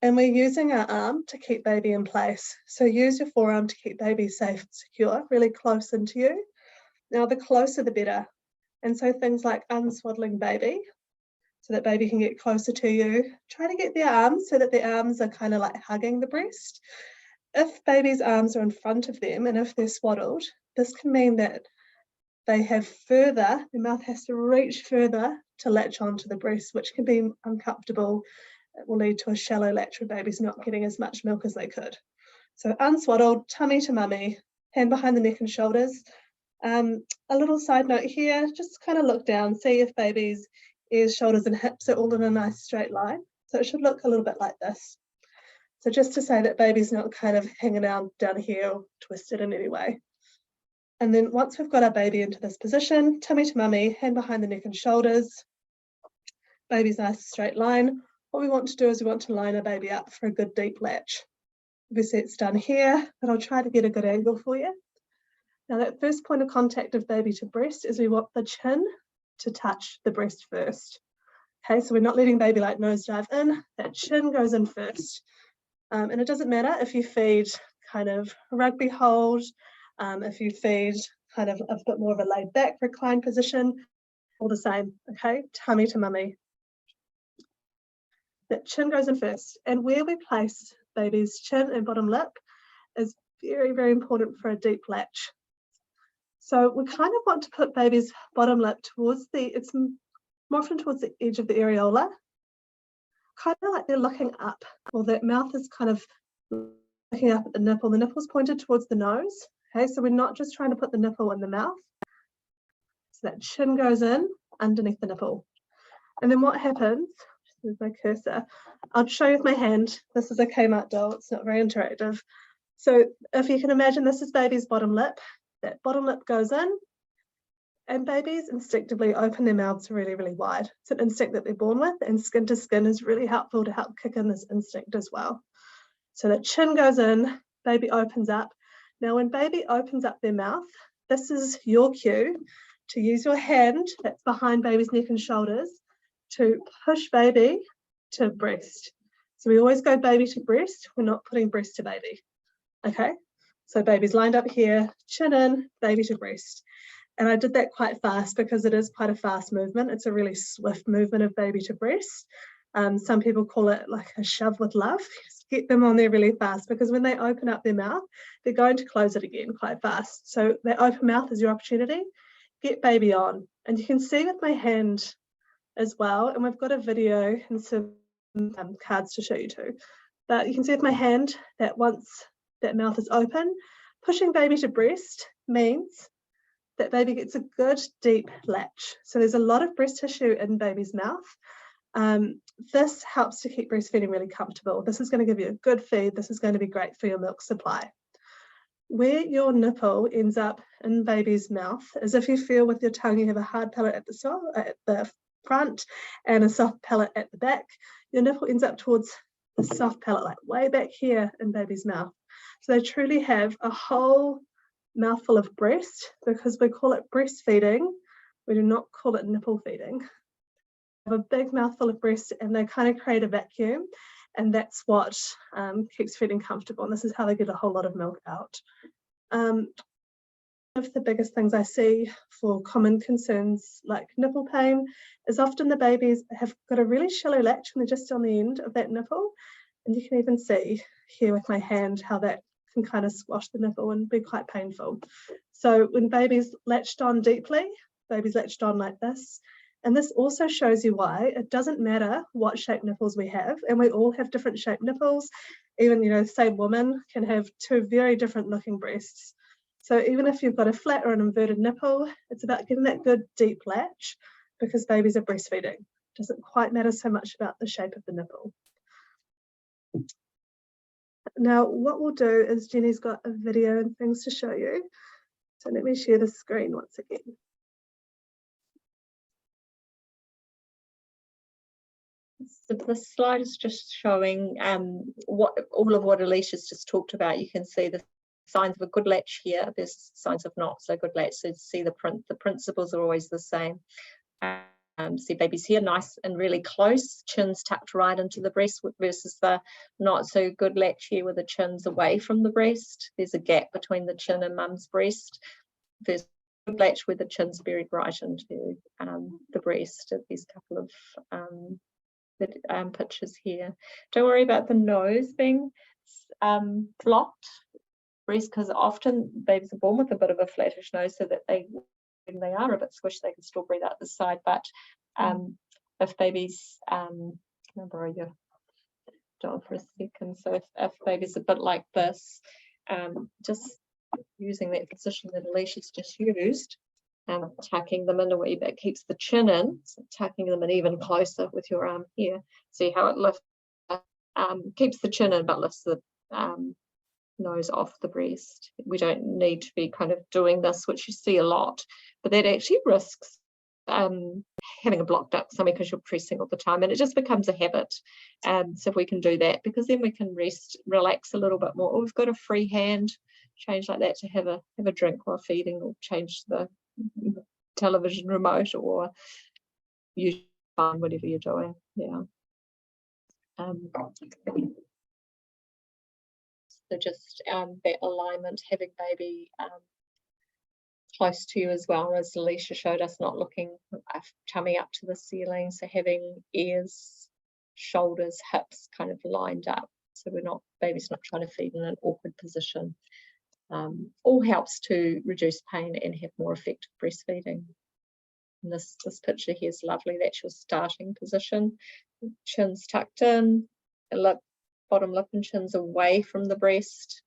And we're using our arm to keep baby in place. So use your forearm to keep baby safe and secure, really close into you. Now the closer the better. And so things like unswaddling baby, so that baby can get closer to you. Try to get their arms so that their arms are kind of like hugging the breast. If baby's arms are in front of them and if they're swaddled, this can mean that they have their mouth has to reach further to latch onto the breast, which can be uncomfortable. It will lead to a shallow latch where baby's not getting as much milk as they could. So unswaddled, tummy to mummy, hand behind the neck and shoulders. A little side note here, just kind of look down, see if baby's ears, shoulders and hips are all in a nice straight line. So it should look a little bit like this. So just to say that baby's not kind of hanging out down here or twisted in any way. And then once we've got our baby into this position, tummy to mummy, hand behind the neck and shoulders, baby's nice straight line. What we want to do is we want to line our baby up for a good deep latch. Obviously it's done here, but I'll try to get a good angle for you. Now that first point of contact of baby to breast is we want the chin to touch the breast first. Okay, so we're not letting baby like nosedive in, that chin goes in first. And it doesn't matter if you feed kind of rugby hold, if you feed kind of a bit more of a laid back reclined position, all the same, okay? Tummy to mummy. That chin goes in first, and where we place baby's chin and bottom lip is very, very important for a deep latch. So we kind of want to put baby's bottom lip towards it's more often towards the edge of the areola. kind of like they're looking up, or that mouth is kind of looking up at the nipple. The nipple's pointed towards the nose. Okay, so we're not just trying to put the nipple in the mouth. So that chin goes in underneath the nipple. And then what happens, with my cursor, I'll show you with my hand. This is a Kmart doll, it's not very interactive. So if you can imagine, this is baby's bottom lip. That bottom lip goes in, and babies instinctively open their mouths really, really wide. It's an instinct that they're born with, and skin to skin is really helpful to help kick in this instinct as well. So the chin goes in, baby opens up. Now when baby opens up their mouth, this is your cue to use your hand that's behind baby's neck and shoulders to push baby to breast. So we always go baby to breast, we're not putting breast to baby. Okay, so baby's lined up here, chin in, baby to breast. And I did that quite fast because it is quite a fast movement. It's a really swift movement of baby to breast. Some people call it like a shove with love. Just get them on there really fast, because when they open up their mouth, they're going to close it again quite fast. So that open mouth is your opportunity. Get baby on. And you can see with my hand as well, and we've got a video and some cards to show you too. But you can see with my hand that once that mouth is open, pushing baby to breast means that baby gets a good deep latch. So there's a lot of breast tissue in baby's mouth. This helps to keep breastfeeding really comfortable. This is going to give you a good feed. This is going to be great for your milk supply. Where your nipple ends up in baby's mouth is, if you feel with your tongue you have a hard palate at the front and a soft palate at the back, your nipple ends up towards the soft palate, like way back here in baby's mouth. So they truly have a whole mouthful of breast, because we call it breastfeeding. We do not call it nipple feeding. They have a big mouthful of breast, and they kind of create a vacuum, and that's what keeps feeding comfortable, and this is how they get a whole lot of milk out. One of the biggest things I see for common concerns like nipple pain is often the babies have got a really shallow latch and they're just on the end of that nipple, and you can even see here with my hand how that can kind of squash the nipple and be quite painful. So when baby's latched on deeply, baby's latched on like this. And this also shows you why it doesn't matter what shape nipples we have, and we all have different shaped nipples. Even, you know, the same woman can have two very different looking breasts. So even if you've got a flat or an inverted nipple, it's about getting that good deep latch, because babies are breastfeeding. It doesn't quite matter so much about the shape of the nipple. Now, what we'll do is Jenny's got a video and things to show you. So let me share the screen once again. So the slide is just showing all of what Aleshia's just talked about. You can see the signs of a good latch here. There's signs of not so good latch. So see the principles are always the same. See babies here, nice and really close, chins tucked right into the breast, versus the not so good latch here where the chin's away from the breast. There's a gap between the chin and mum's breast. There's a good latch where the chin's buried right into the breast. These couple of pictures here. Don't worry about the nose being blocked, breast, because often babies are born with a bit of a flattish nose, so that when they are a bit squished, they can still breathe out the side. But if babies, can I borrow your doll for a second? So if baby's a bit like this, just using that position that Aleshia's just used, tucking them in a wee bit keeps the chin in, so tucking them in even closer with your arm here. See how it lifts, keeps the chin in but lifts the nose off the breast. We don't need to be kind of doing this, which you see a lot, but that actually risks having a blocked duct stomach because you're pressing all the time, and it just becomes a habit. So if we can do that, because then we can rest, relax a little bit more. Or we've got a free hand change like that to have a drink while feeding, or change the television remote, or use phone, whatever you're doing. Yeah. So just that alignment, having baby close to you as well, as Aleshia showed us, not looking tummy up to the ceiling. So having ears, shoulders, hips kind of lined up, so baby's not trying to feed in an awkward position. All helps to reduce pain and have more effective breastfeeding. And this picture here is lovely. That's your starting position. Chin's tucked in, bottom lip and chin's away from the breast.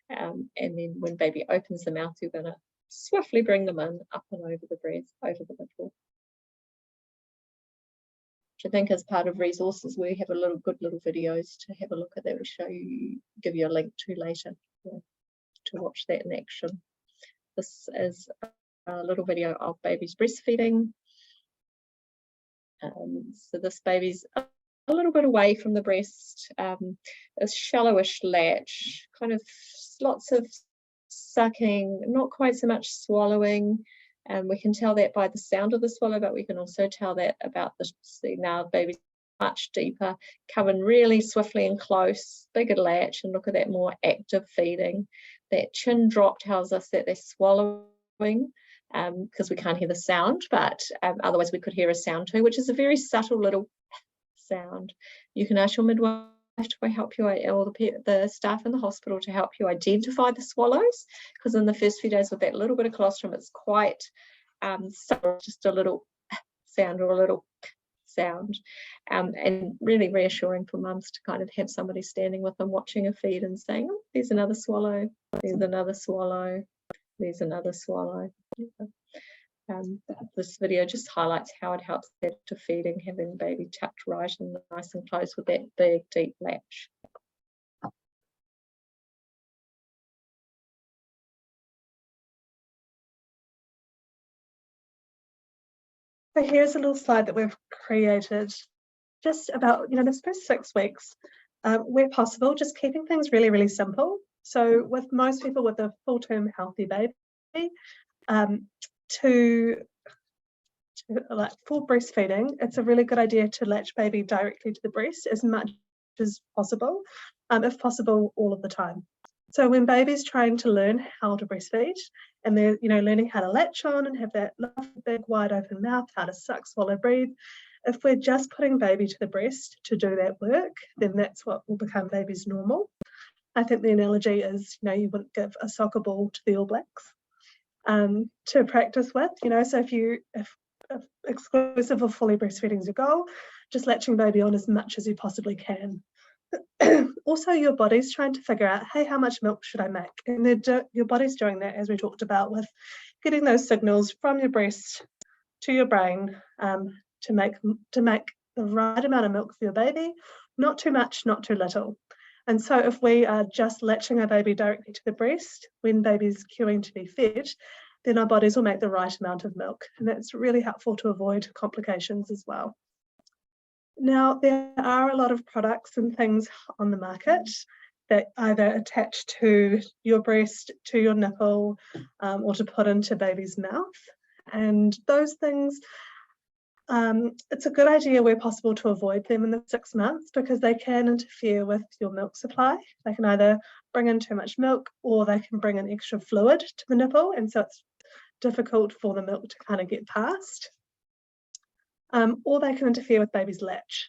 And then when baby opens the mouth, you're going to swiftly bring them in, up and over the breast, over the nipple. Which I think as part of resources, we have good little videos to have a look at that. We'll show you, give you a link to later to watch that in action. This is a little video of baby's breastfeeding. So this baby's a little bit away from the breast, a shallowish latch, kind of lots of sucking, not quite so much swallowing. And we can tell that by the sound of the swallow, but we can also tell that about now baby's much deeper, coming really swiftly and close, bigger latch, and look at that more active feeding. That chin drop tells us that they're swallowing, because we can't hear the sound, but otherwise we could hear a sound too, which is a very subtle little sound. You can ask your midwife to help you, or the staff in the hospital to help you identify the swallows, because in the first few days with that little bit of colostrum, it's quite subtle, just a little sound or a little sound, and really reassuring for mums to kind of have somebody standing with them watching a feed and saying, oh, there's another swallow, there's another swallow, there's another swallow. This video just highlights how it helps to feeding, having baby tucked right and nice and close with that big deep latch. So here's a little slide that we've created just about, this first 6 weeks, where possible, just keeping things really, really simple. So with most people with a full-term healthy baby, for breastfeeding, it's a really good idea to latch baby directly to the breast as much as possible, if possible, all of the time. So when baby's trying to learn how to breastfeed, and they're learning how to latch on and have that big wide open mouth, how to suck, swallow, breathe, if we're just putting baby to the breast to do that work, then that's what will become baby's normal. I think the analogy is, you wouldn't give a soccer ball to the All Blacks to practice with, so if exclusive of fully breastfeeding is your goal, just latching baby on as much as you possibly can. Also, your body's trying to figure out, hey, how much milk should I make? And your body's doing that, as we talked about, with getting those signals from your breast to your brain to make the right amount of milk for your baby, not too much, not too little. And so if we are just latching our baby directly to the breast when baby's queuing to be fed, then our bodies will make the right amount of milk. And that's really helpful to avoid complications as well. Now, there are a lot of products and things on the market that either attach to your breast, to your nipple, or to put into baby's mouth. And those things, it's a good idea where possible to avoid them in the 6 months, because they can interfere with your milk supply. They can either bring in too much milk, or they can bring in extra fluid to the nipple, and so it's difficult for the milk to kind of get past. Or they can interfere with baby's latch.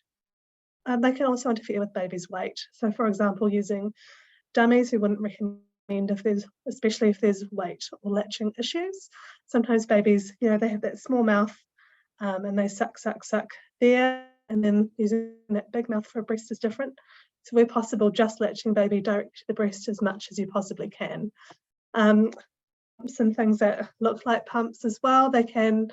They can also interfere with baby's weight. So for example, using dummies, we wouldn't recommend especially if there's weight or latching issues. Sometimes babies, they have that small mouth and they suck there, and then using that big mouth for a breast is different. So where possible, just latching baby direct to the breast as much as you possibly can. Some things that look like pumps as well, they can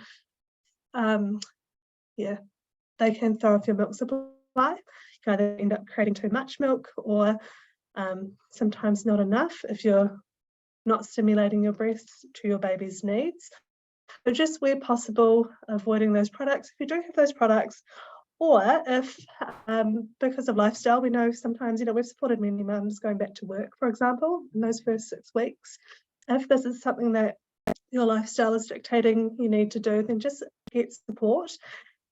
they can throw off your milk supply. You can either end up creating too much milk, or sometimes not enough if you're not stimulating your breasts to your baby's needs. But just where possible, avoiding those products if you do have those products, or if because of lifestyle, we know sometimes, we've supported many mums going back to work, for example, in those first 6 weeks. If this is something that your lifestyle is dictating you need to do, then just get support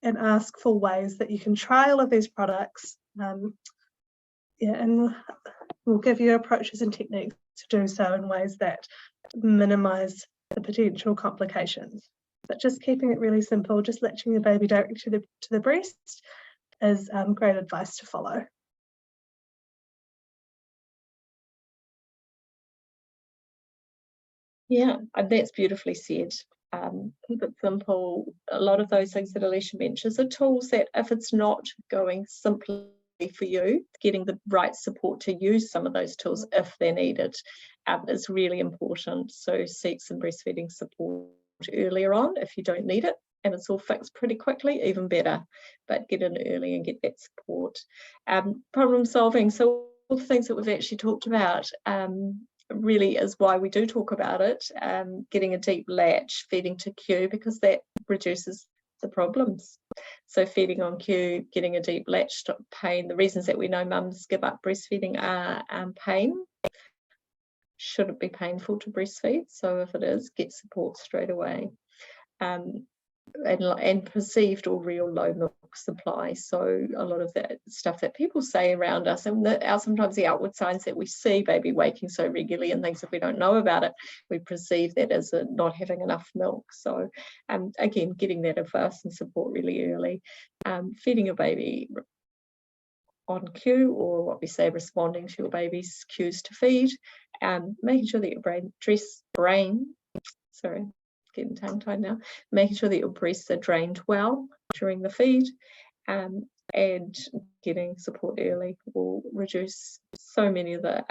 and ask for ways that you can try all of these products. And we'll give you approaches and techniques to do so in ways that minimize the potential complications. But just keeping it really simple, just latching your baby directly to the breast is great advice to follow. Yeah, that's beautifully said. keep it simple. A lot of those things that Aleshia mentions are tools that, if it's not going simply for you, getting the right support to use some of those tools if they're needed is really important. So seek some breastfeeding support earlier on if you don't need it, and it's all fixed pretty quickly, even better, but get in early and get that support. Problem solving, so all the things that we've actually talked about really is why we do talk about it. Getting a deep latch, feeding to cue, because that reduces the problems. So feeding on cue, getting a deep latch, stop pain. The reasons that we know mums give up breastfeeding are pain. Should it be painful to breastfeed? So if it is, get support straight away. And perceived or real low milk supply. So a lot of that stuff that people say around us, and sometimes the outward signs that we see, baby waking so regularly and things, if we don't know about it, we perceive that as not having enough milk. So again, getting that advice and support really early. Feeding your baby on cue, or what we say, responding to your baby's cues to feed, making sure that your getting tongue-tied now, making sure that your breasts are drained well during the feed, and getting support early will reduce so many of the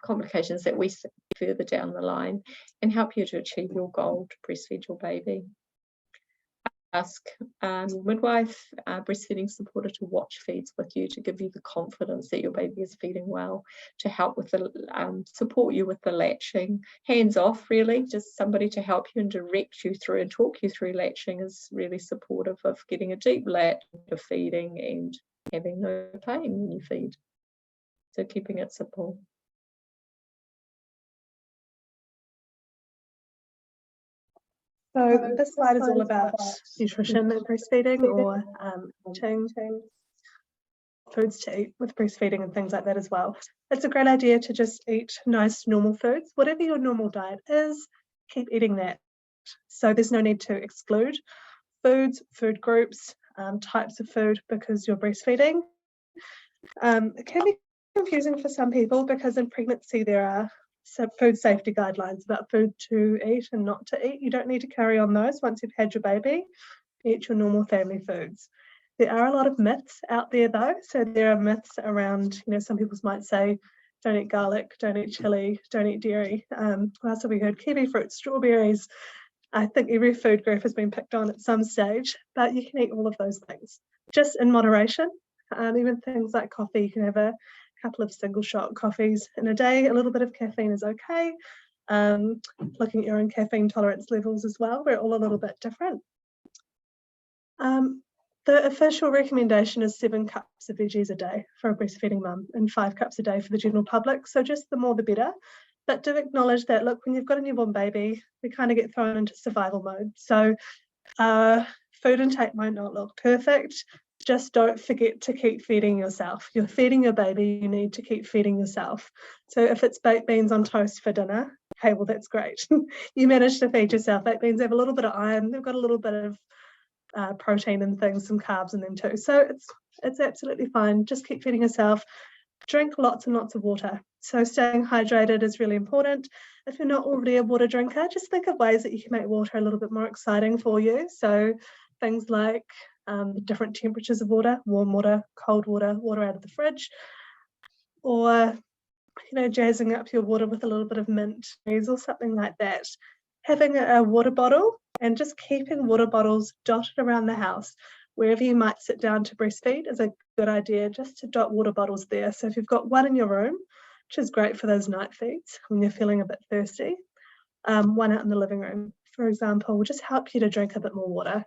complications that we see further down the line and help you to achieve your goal to breastfeed your baby. Ask your midwife, breastfeeding supporter to watch feeds with you to give you the confidence that your baby is feeding well, to help with the support you with the latching. Hands off, really, just somebody to help you and direct you through and talk you through latching is really supportive of getting a deep latch of feeding and having no pain when you feed. So keeping it simple. So this slide is all about nutrition and breastfeeding, or foods to eat with breastfeeding and things like that as well. It's a great idea to just eat nice normal foods. Whatever your normal diet is, keep eating that. So there's no need to exclude foods, food groups, types of food because you're breastfeeding. It can be confusing for some people because in pregnancy there are food safety guidelines about food to eat and not to eat. You don't need to carry on those once you've had your baby. Eat your normal family foods. There are a lot of myths out there though. So there are myths around, some people might say, don't eat garlic, don't eat chili, don't eat dairy. Last time we heard kiwi fruit, strawberries. I think every food group has been picked on at some stage, but you can eat all of those things, just in moderation. Even things like coffee, you can have a couple of single shot coffees in a day. A little bit of caffeine is okay. Looking at your own caffeine tolerance levels as well, we're all a little bit different. The official recommendation is 7 cups of veggies a day for a breastfeeding mum and 5 cups a day for the general public. So just the more the better. But do acknowledge that, look, when you've got a newborn baby, we kind of get thrown into survival mode. So food intake might not look perfect. Just don't forget to keep feeding yourself. You're feeding your baby, you need to keep feeding yourself. So if it's baked beans on toast for dinner, hey, well, that's great. You managed to feed yourself. Baked beans have a little bit of iron, they've got a little bit of protein and things, some carbs in them too. So it's absolutely fine. Just keep feeding yourself. Drink lots and lots of water. So staying hydrated is really important. If you're not already a water drinker, just think of ways that you can make water a little bit more exciting for you. So things like different temperatures of water, warm water, cold water, water out of the fridge, or jazzing up your water with a little bit of mint or something like that. Having a water bottle and just keeping water bottles dotted around the house. Wherever you might sit down to breastfeed is a good idea, just to dot water bottles there. So if you've got one in your room, which is great for those night feeds when you're feeling a bit thirsty, one out in the living room, for example, will just help you to drink a bit more water.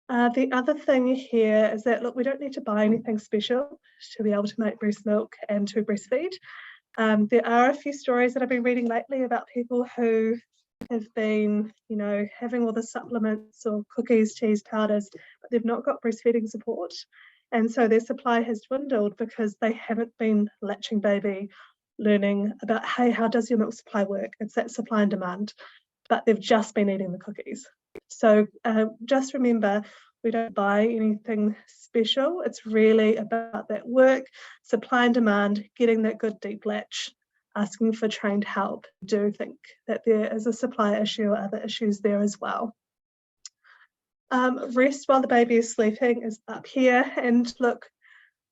The other thing here is that, look, we don't need to buy anything special to be able to make breast milk and to breastfeed. There are a few stories that I've been reading lately about people who have been, having all the supplements or cookies, teas, powders, but they've not got breastfeeding support. And so their supply has dwindled because they haven't been latching baby, learning about, hey, how does your milk supply work? It's that supply and demand, but they've just been eating the cookies. So just remember, we don't buy anything special. It's really about that work, supply and demand, getting that good deep latch asking for trained help. I do think that there is a supply issue or other issues there as well. Rest while the baby is sleeping is up here, and look,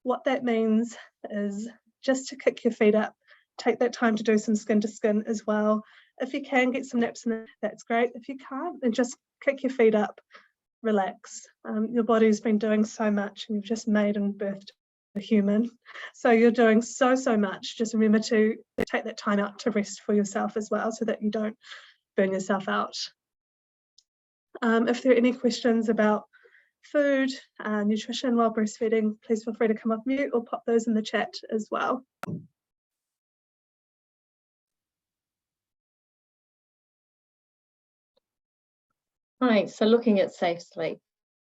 what that means is just to kick your feet up, take that time to do some skin to skin as well. If you can get some naps in there, that's great. If you can't, then just kick your feet up, relax. Your body's been doing so much, and you've just made and birthed a human. So you're doing so much. Just remember to take that time out to rest for yourself as well, so that you don't burn yourself out. If there are any questions about food, nutrition while breastfeeding, please feel free to come off mute or pop those in the chat as well. Right, so looking at safe sleep.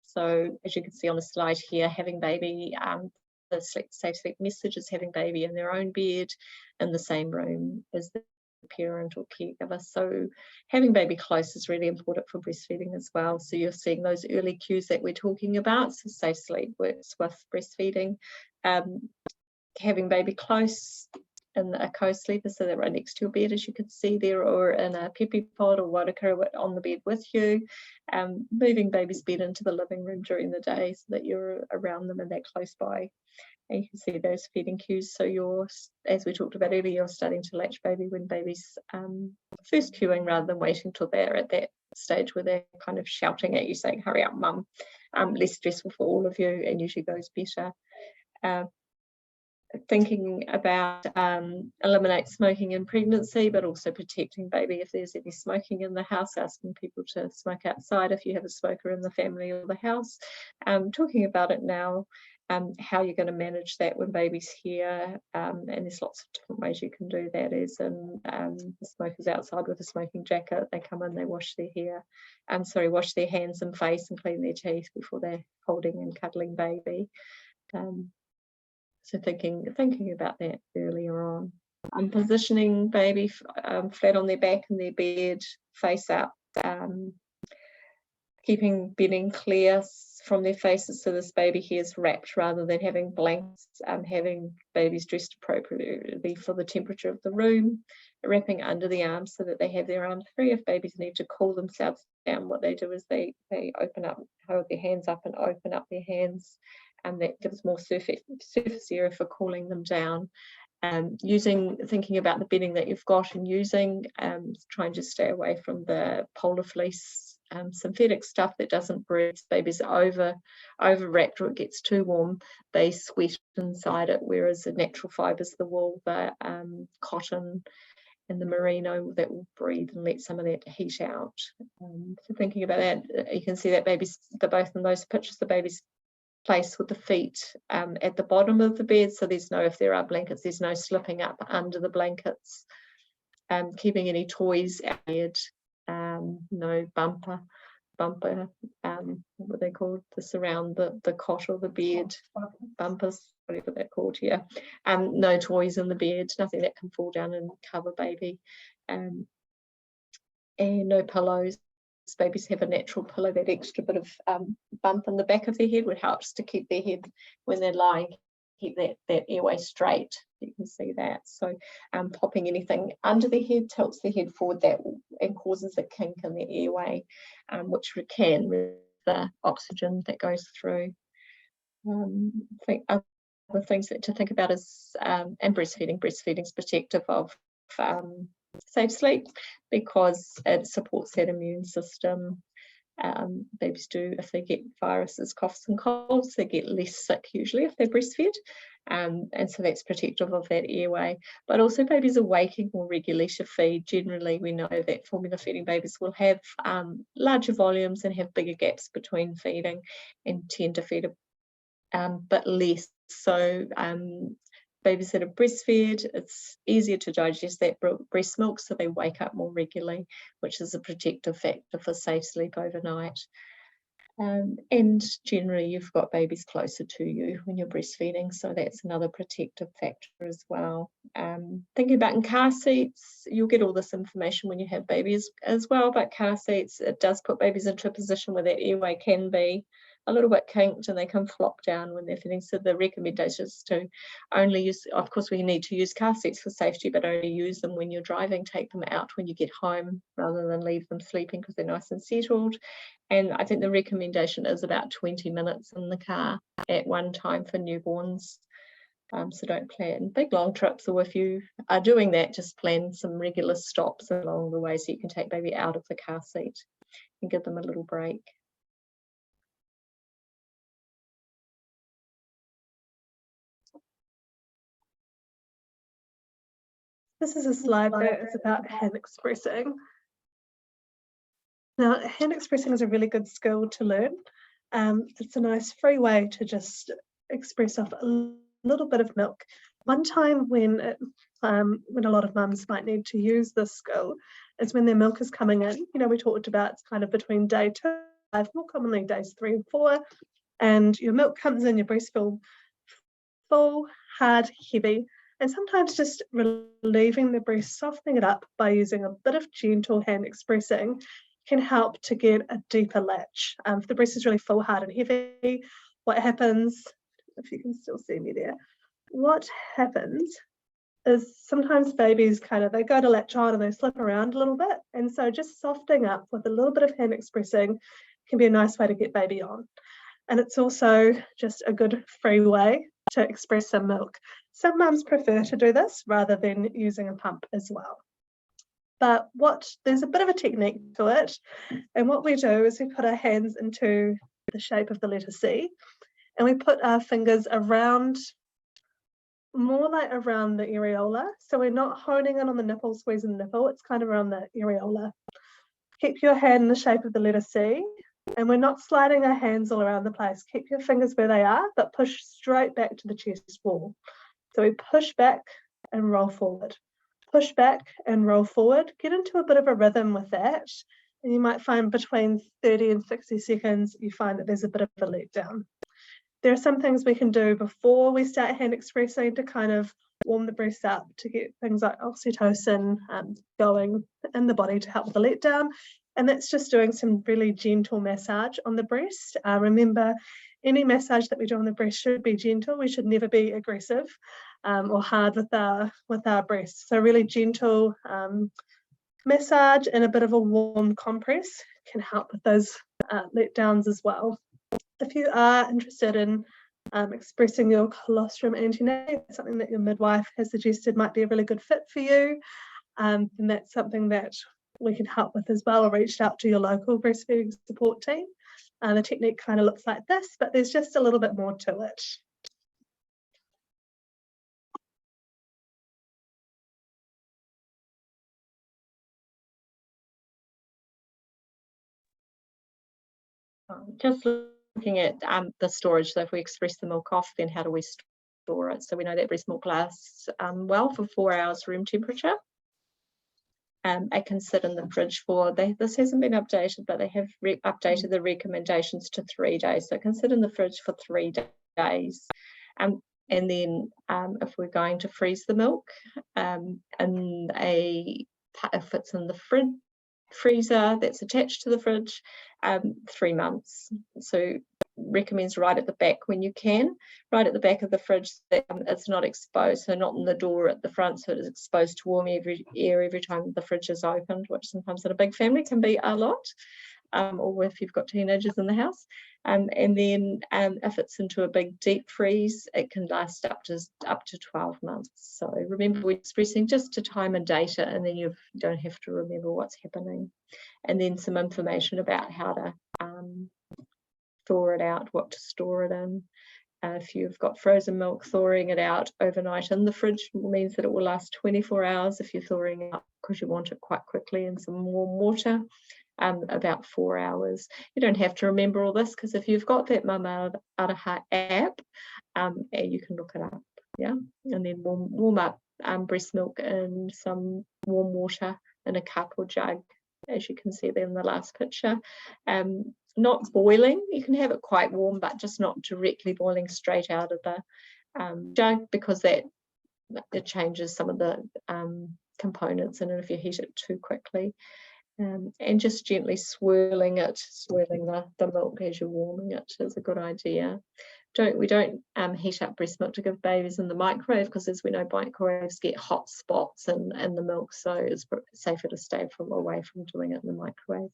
So as you can see on the slide here, having baby, the safe sleep message is having baby in their own bed in the same room as the parent or caregiver. So having baby close is really important for breastfeeding as well. So you're seeing those early cues that we're talking about. So safe sleep works with breastfeeding. Having baby close in a co-sleeper, so they're right next to your bed, as you can see there, or in a pepe pod or wadaka on the bed with you. Moving baby's bed into the living room during the day so that you're around them and they're close by. And you can see those feeding cues. So you're, as we talked about earlier, you're starting to latch baby when baby's first cueing, rather than waiting till they're at that stage where they're kind of shouting at you saying, hurry up, mum. Less stressful for all of you and usually goes better. Thinking about eliminate smoking in pregnancy, but also protecting baby if there's any smoking in the house, asking people to smoke outside if you have a smoker in the family or the house. Talking about it now, how you're going to manage that when baby's here, and there's lots of different ways you can do that. As in the smoker's outside with a smoking jacket, they come in, they wash their hair, wash their hands and face and clean their teeth before they're holding and cuddling baby. So thinking about that earlier on. Positioning baby flat on their back in their bed, face up, keeping bedding clear from their faces so this baby here is wrapped rather than having blankets, having babies dressed appropriately for the temperature of the room, wrapping under the arms so that they have their arms free. If babies need to cool themselves down, what they do is they open up, hold their hands up and open up their hands, and that gives more surface area for cooling them down. Thinking about the bedding that you've got and using, trying to stay away from the polar fleece synthetic stuff that doesn't breathe. Babies are over wrapped or it gets too warm, they sweat inside it, whereas the natural fibres, the wool, the cotton and the merino, that will breathe and let some of that heat out. So thinking about that, you can see that both in those pictures, the baby's placed with the feet at the bottom of the bed, so if there are blankets, there's no slipping up under the blankets. Keeping any toys out, no bumper, what are they called, to surround the cot or the bed, bumpers, whatever they're called here. No toys in the bed, nothing that can fall down and cover baby, and no pillows. Babies have a natural pillow, that extra bit of bump in the back of their head would help to keep their head, when they're lying, keep that airway straight. You can see that. So popping anything under their head tilts their head forward and causes a kink in the airway, which can with the oxygen that goes through. I think other things to think about is and breastfeeding's protective of safe sleep, because it supports that immune system. Babies do, if they get viruses, coughs and colds, they get less sick usually if they're breastfed, and so that's protective of that airway. But also babies are waking more regularly to feed. Generally we know that formula feeding babies will have larger volumes and have bigger gaps between feeding and tend to feed but less. So babies that are breastfed, it's easier to digest that breast milk, so they wake up more regularly, which is a protective factor for safe sleep overnight. And generally you've got babies closer to you when you're breastfeeding, so that's another protective factor as well. Thinking about in car seats, you'll get all this information when you have babies as well, but car seats, it does put babies into a position where that airway can be a little bit kinked and they can flop down when they're feeding. So the recommendation is to only use, of course we need to use car seats for safety, but only use them when you're driving. Take them out when you get home rather than leave them sleeping because they're nice and settled. And I think the recommendation is about 20 minutes in the car at one time for newborns. So don't plan big long trips, or if you are doing that, just plan some regular stops along the way so you can take baby out of the car seat and give them a little break. This is a slide that is about hand expressing. Now, hand expressing is a really good skill to learn. It's a nice free way to just express off a little bit of milk. One time when a lot of mums might need to use this skill is when their milk is coming in. You know, we talked about it's kind of between day 2 and 5, more commonly days 3 and 4, and your milk comes in, your breast feel full, hard, heavy, and sometimes just relieving the breast, softening it up by using a bit of gentle hand expressing can help to get a deeper latch. If the breast is really full, hard and heavy, what happens, if you can still see me there, what happens is sometimes babies they go to latch on and they slip around a little bit. And so just softening up with a little bit of hand expressing can be a nice way to get baby on. And it's also just a good free way to express some milk. Some mums prefer to do this rather than using a pump as well. But there's a bit of a technique to it. And what we do is we put our hands into the shape of the letter C, and we put our fingers around, more like around the areola. So we're not honing in on the nipple, squeezing the nipple, it's kind of around the areola. Keep your hand in the shape of the letter C, and we're not sliding our hands all around the place. Keep your fingers where they are, but push straight back to the chest wall. So we push back and roll forward. Push back and roll forward. Get into a bit of a rhythm with that. And you might find between 30 and 60 seconds, you find that there's a bit of a letdown. There are some things we can do before we start hand expressing to kind of warm the breast up, to get things like oxytocin going in the body to help with the letdown. And that's just doing some really gentle massage on the breast. Remember, any massage that we do on the breast should be gentle. We should never be aggressive or hard with our breasts. So really gentle massage and a bit of a warm compress can help with those letdowns as well. If you are interested in expressing your colostrum antenae, something that your midwife has suggested might be a really good fit for you, then that's something that we can help with as well, or reach out to your local breastfeeding support team. The technique kind of looks like this, but there's just a little bit more to it. Just looking at the storage, so if we express the milk off, then how do we store it? So we know that breast milk lasts well for 4 hours room temperature. I can sit in the fridge this hasn't been updated, but they have updated the recommendations to 3 days. So I can sit in the fridge for 3 days. And then if we're going to freeze the milk, if it's in the freezer that's attached to the fridge, 3 months. So recommends right at the back when you can, right at the back of the fridge, that it's not exposed, so not in the door at the front, so it is exposed to warm air every time the fridge is opened, which sometimes in a big family can be a lot, or if you've got teenagers in the house. And then if it's into a big deep freeze, it can last up to 12 months. So remember, we're expressing just to time and data, and then you don't have to remember what's happening. And then some information about how to thaw it out, what to store it in. If you've got frozen milk, thawing it out overnight in the fridge means that it will last 24 hours. If you're thawing it out because you want it quite quickly in some warm water, about 4 hours. You don't have to remember all this, because if you've got that Mama Araha app, you can look it up, yeah? And then warm up breast milk in some warm water in a cup or jug, as you can see there in the last picture. Not boiling, you can have it quite warm, but just not directly boiling straight out of the jug, because it changes some of the components, and if you heat it too quickly. And just gently swirling the milk as you're warming it is a good idea. We don't heat up breast milk to give babies in the microwave, because as we know, microwaves get hot spots in the milk, so it's safer to stay away from doing it in the microwave.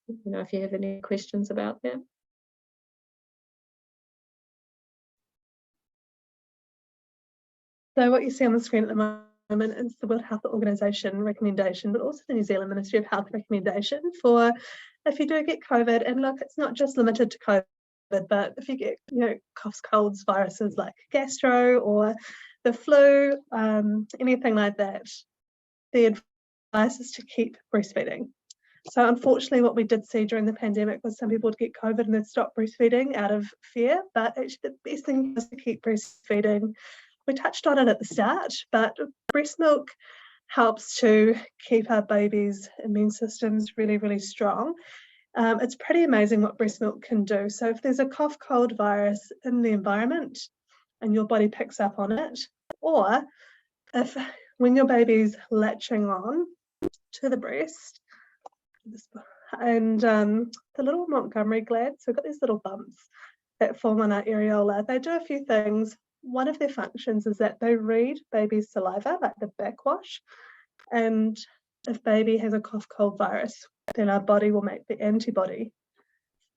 If you have any questions about that. So what you see on the screen at the moment is the World Health Organization recommendation, but also the New Zealand Ministry of Health recommendation for if you do get COVID. And look, it's not just limited to COVID, but if you get, coughs, colds, viruses like gastro or the flu, anything like that, the advice is to keep breastfeeding. So unfortunately, what we did see during the pandemic was some people would get COVID and they'd stop breastfeeding out of fear, but actually the best thing is to keep breastfeeding. We touched on it at the start, but breast milk helps to keep our babies' immune systems really, really strong. It's pretty amazing what breast milk can do. So if there's a cough, cold virus in the environment and your body picks up on it, or if when your baby's latching on to the breast, and the little Montgomery glands, so we've got these little bumps that form on our areola. They do a few things. One of their functions is that they read baby's saliva, like the backwash, and if baby has a cough cold virus, then our body will make the antibody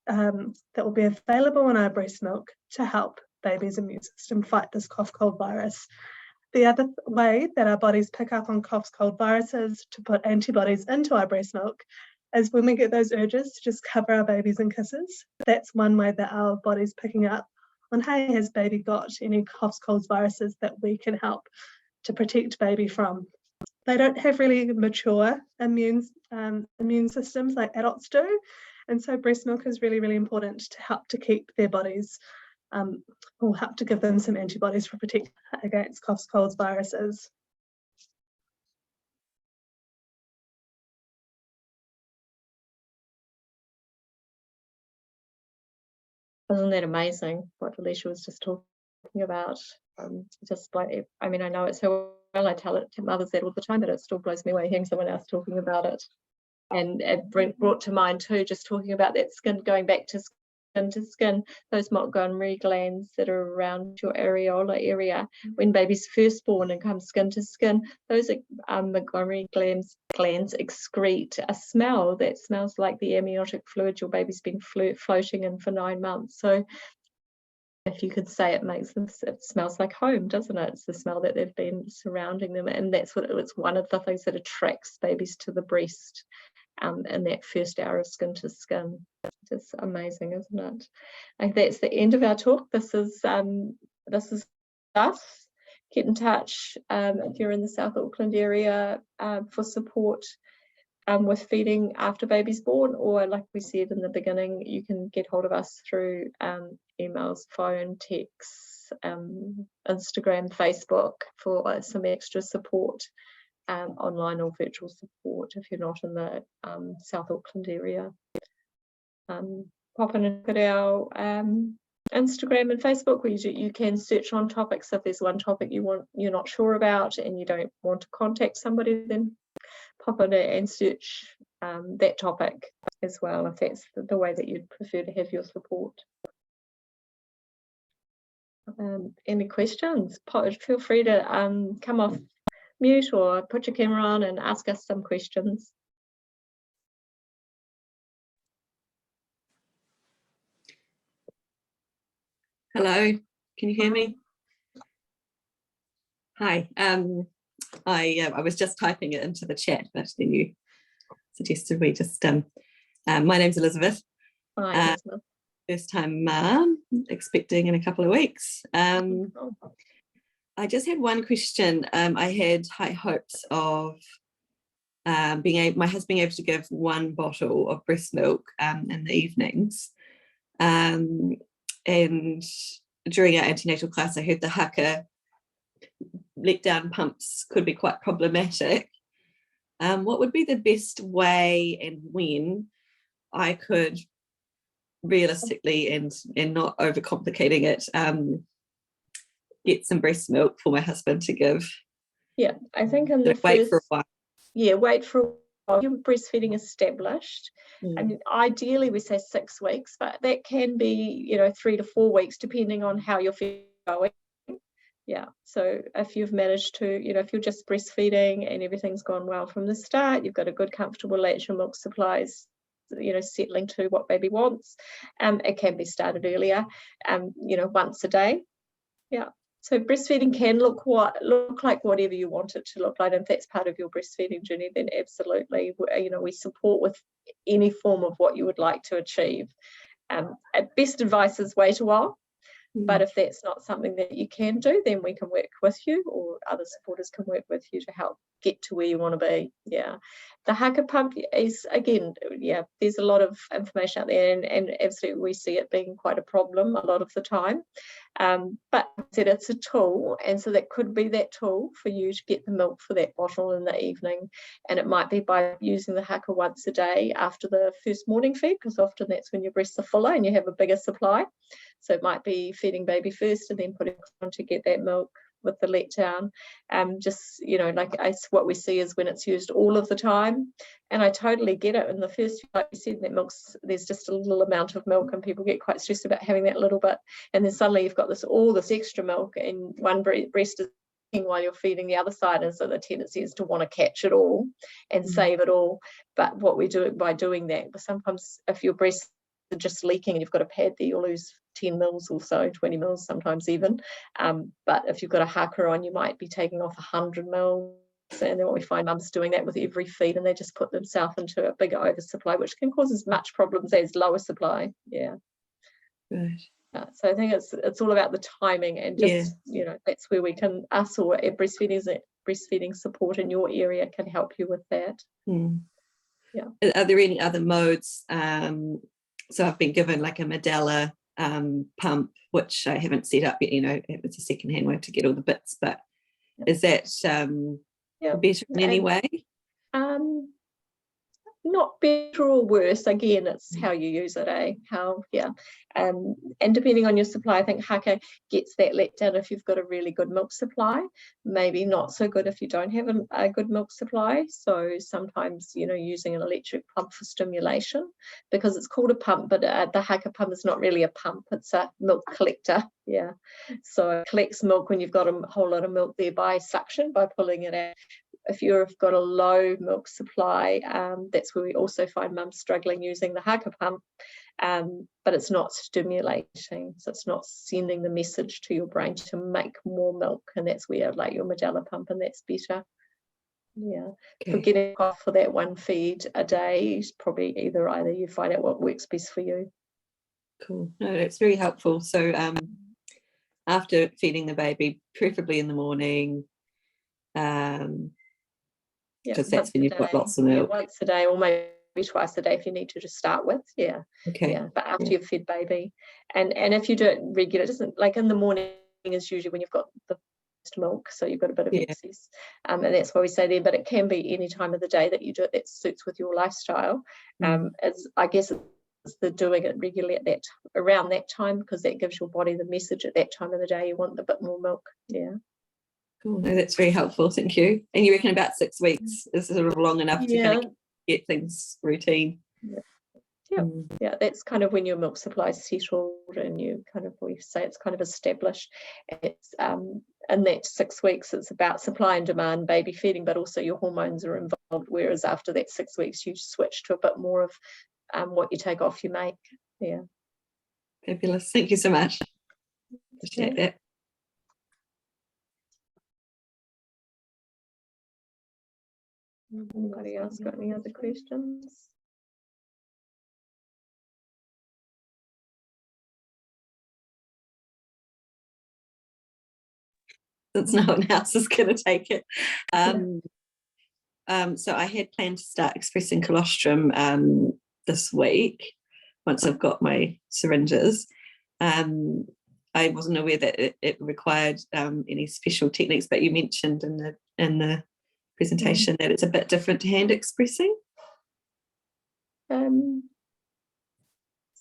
that will be available in our breast milk to help baby's immune system fight this cough cold virus. The other way that our bodies pick up on coughs, cold viruses to put antibodies into our breast milk is when we get those urges to just cover our babies in kisses. That's one way that our body's picking up on, hey, has baby got any coughs, colds, viruses that we can help to protect baby from. They don't have really mature immune systems like adults do, and so breast milk is really, really important to help to keep their bodies, or help to give them some antibodies for protection against coughs, colds, viruses. Isn't that amazing what Aleshia was just talking about? Just like, I mean, I know it so well, I tell it to mothers that all the time, but it still blows me away hearing someone else talking about it. And it brought to mind too, just talking about that skin, going back to skin, those Montgomery glands that are around your areola area. When baby's first born and comes skin to skin, those Montgomery glands excrete a smell that smells like the amniotic fluid your baby's been floating in for 9 months. So if you could say, it smells like home, doesn't it? It's the smell that they've been surrounding them, and that's what it's one of the things that attracts babies to the breast in that first hour of skin to skin. Just amazing, isn't it? And that's the end of our talk. This is us. Get in touch if you're in the South Auckland area for support with feeding after baby's born, or like we said in the beginning, you can get hold of us through emails, phone, texts, Instagram, Facebook for some extra support, online or virtual support if you're not in the South Auckland area. Pop in and look at our Instagram and Facebook, where you can search on topics. If there's one topic you're not sure about and you don't want to contact somebody, then pop in and search that topic as well, if that's the way that you'd prefer to have your support. Any questions? Feel free to come off mute or put your camera on and ask us some questions. Hello, can you hear me? Hi, I was just typing it into the chat, but then you suggested we just, my name's Elizabeth. Hi, Elizabeth. First time mum, expecting in a couple of weeks. I just had one question. I had high hopes of my husband being able to give one bottle of breast milk in the evenings. And during our antenatal class, I heard the haka let down pumps could be quite problematic. What would be the best way and when I could realistically and not overcomplicating it get some breast milk for my husband to give? Yeah, I think in the wait for a while. Yeah, wait for a your breastfeeding established, I mean, ideally we say 6 weeks, but that can be, 3 to 4 weeks, depending on how you're going. Yeah, so if you've managed to, if you're just breastfeeding and everything's gone well from the start, you've got a good, comfortable latch milk supplies, settling to what baby wants, it can be started earlier, once a day. Yeah. So breastfeeding can look like whatever you want it to look like. And if that's part of your breastfeeding journey, then absolutely, we support with any form of what you would like to achieve. Best advice is wait a while. But if that's not something that you can do, then we can work with you, or other supporters can work with you to help get to where you want to be. Yeah. The haka pump is, again, there's a lot of information out there, and absolutely we see it being quite a problem a lot of the time. But it's a tool, and so that could be that tool for you to get the milk for that bottle in the evening. And it might be by using the haka once a day after the first morning feed, because often that's when your breasts are fuller and you have a bigger supply. So it might be feeding baby first and then putting on to get that milk with the letdown. What we see is when it's used all of the time, and I totally get it. In the first, like we said, there's just a little amount of milk, and people get quite stressed about having that little bit, and then suddenly you've got all this extra milk, and one breast is while you're feeding the other side, and so the tendency is to want to catch it all and save it all. But what we do by doing that, sometimes if your breasts are just leaking and you've got a pad there, you'll lose 10 mils or so, 20 mils sometimes even. But if you've got a haka on, you might be taking off 100 mils. And then what we find mums doing that with every feed, and they just put themselves into a bigger oversupply, which can cause as much problems as lower supply. Yeah. Right. So I think it's all about the timing, and just that's where we can, us or breastfeeding support in your area can help you with that. Yeah. Are there any other modes? So I've been given like a Medela pump, which I haven't set up yet. It's a second-hand way to get all the bits, but is that better in any way? Not better or worse. Again, it's how you use it, and depending on your supply, I think haka gets that letdown if you've got a really good milk supply, maybe not so good if you don't have a good milk supply. So sometimes using an electric pump for stimulation, because it's called a pump, but the haka pump is not really a pump, it's a milk collector. So it collects milk when you've got a whole lot of milk there by suction, by pulling it out. If you've got a low milk supply, that's where we also find mums struggling using the haka pump, but it's not stimulating, so it's not sending the message to your brain to make more milk, and that's where like your Medela pump, and that's better. For getting off for that one feed a day, probably either you find out what works best for you. Cool. No, that's very helpful. So after feeding the baby, preferably in the morning, because that's when you've got lots of milk. Once a day, or maybe twice a day if you need to start with. But after you've fed baby, and if you do it regular, it doesn't, like in the morning is usually when you've got the milk, so you've got a bit of excess, and that's why we say there, but it can be any time of the day that you do it that suits with your lifestyle. As I guess it's the doing it regularly at around that time, because that gives your body the message at that time of the day you want a bit more milk. Cool. No, that's very helpful. Thank you. And you reckon about 6 weeks is sort of long enough to kind of get things routine? That's kind of when your milk supply is settled, and we say it's kind of established. It's in that 6 weeks, it's about supply and demand, baby feeding, but also your hormones are involved. Whereas after that 6 weeks, you switch to a bit more of what you take off, you make. Fabulous. Thank you so much. Appreciate that. Anybody else got any other questions? Since no one else is going to take it. So I had planned to start expressing colostrum this week, once I've got my syringes. I wasn't aware that it required any special techniques, but you mentioned in the presentation that it's a bit different to hand expressing. It's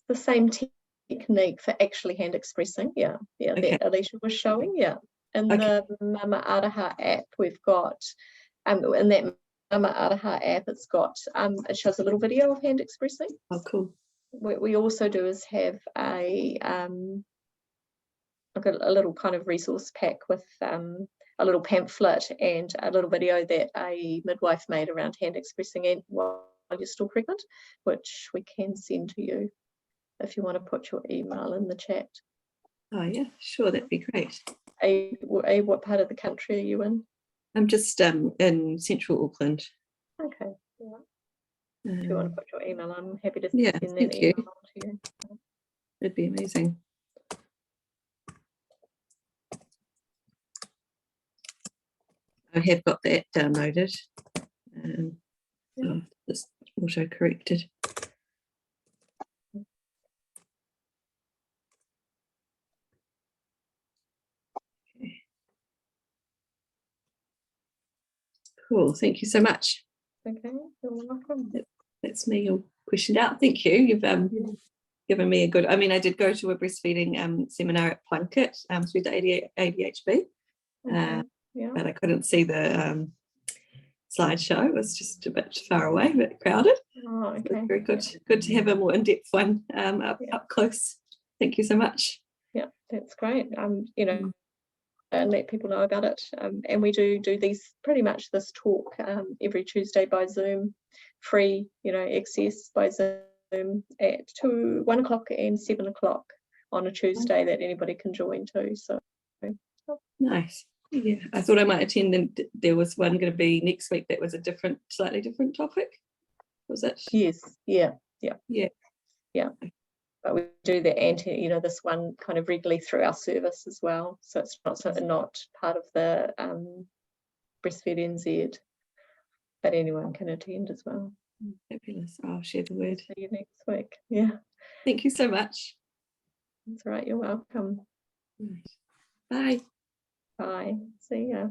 the same technique for actually hand expressing, that Aleshia was showing. In the Mama Araha app, we've got in that Mama Araha app, it's got it shows a little video of hand expressing. Oh, cool. What we also do is have a like a little kind of resource pack with a little pamphlet and a little video that a midwife made around hand expressing and while you're still pregnant, which we can send to you if you want to put your email in the chat. Oh yeah, sure, that'd be great. What part of the country are you in? I'm just in central Auckland. Okay. Yeah. If you want to put your email, I'm happy to Yeah, send that thank email you. to you. That'd be amazing. I have got that downloaded. So it's auto corrected. Okay. Cool, thank you so much. Okay, you're welcome. That's me all questioned out. Thank you. You've given me a good, I mean, I did go to a breastfeeding seminar at Plunkett through the ADHB, Okay. Yeah. but I couldn't see the slideshow. It was just a bit far away, a bit crowded. Oh, okay. Very good. Good to have a more in-depth one up close. Thank you so much. Yeah, that's great. You know, and let people know about it. And we do these pretty much this talk every Tuesday by Zoom, free, you know, access by Zoom at 1 o'clock and 7 o'clock on a Tuesday that anybody can join too. So Nice. Yeah, I thought I might attend, and there was one going to be next week that was a slightly different topic. Was it? yes, yeah. But we do the you know, this one kind of regularly through our service as well. So it's not part of the BreastfeedingNZ, but anyone can attend as well. Fabulous. I'll share the word. See you next week. Yeah. Thank you so much. That's right. You're welcome. Bye. Bye. See ya.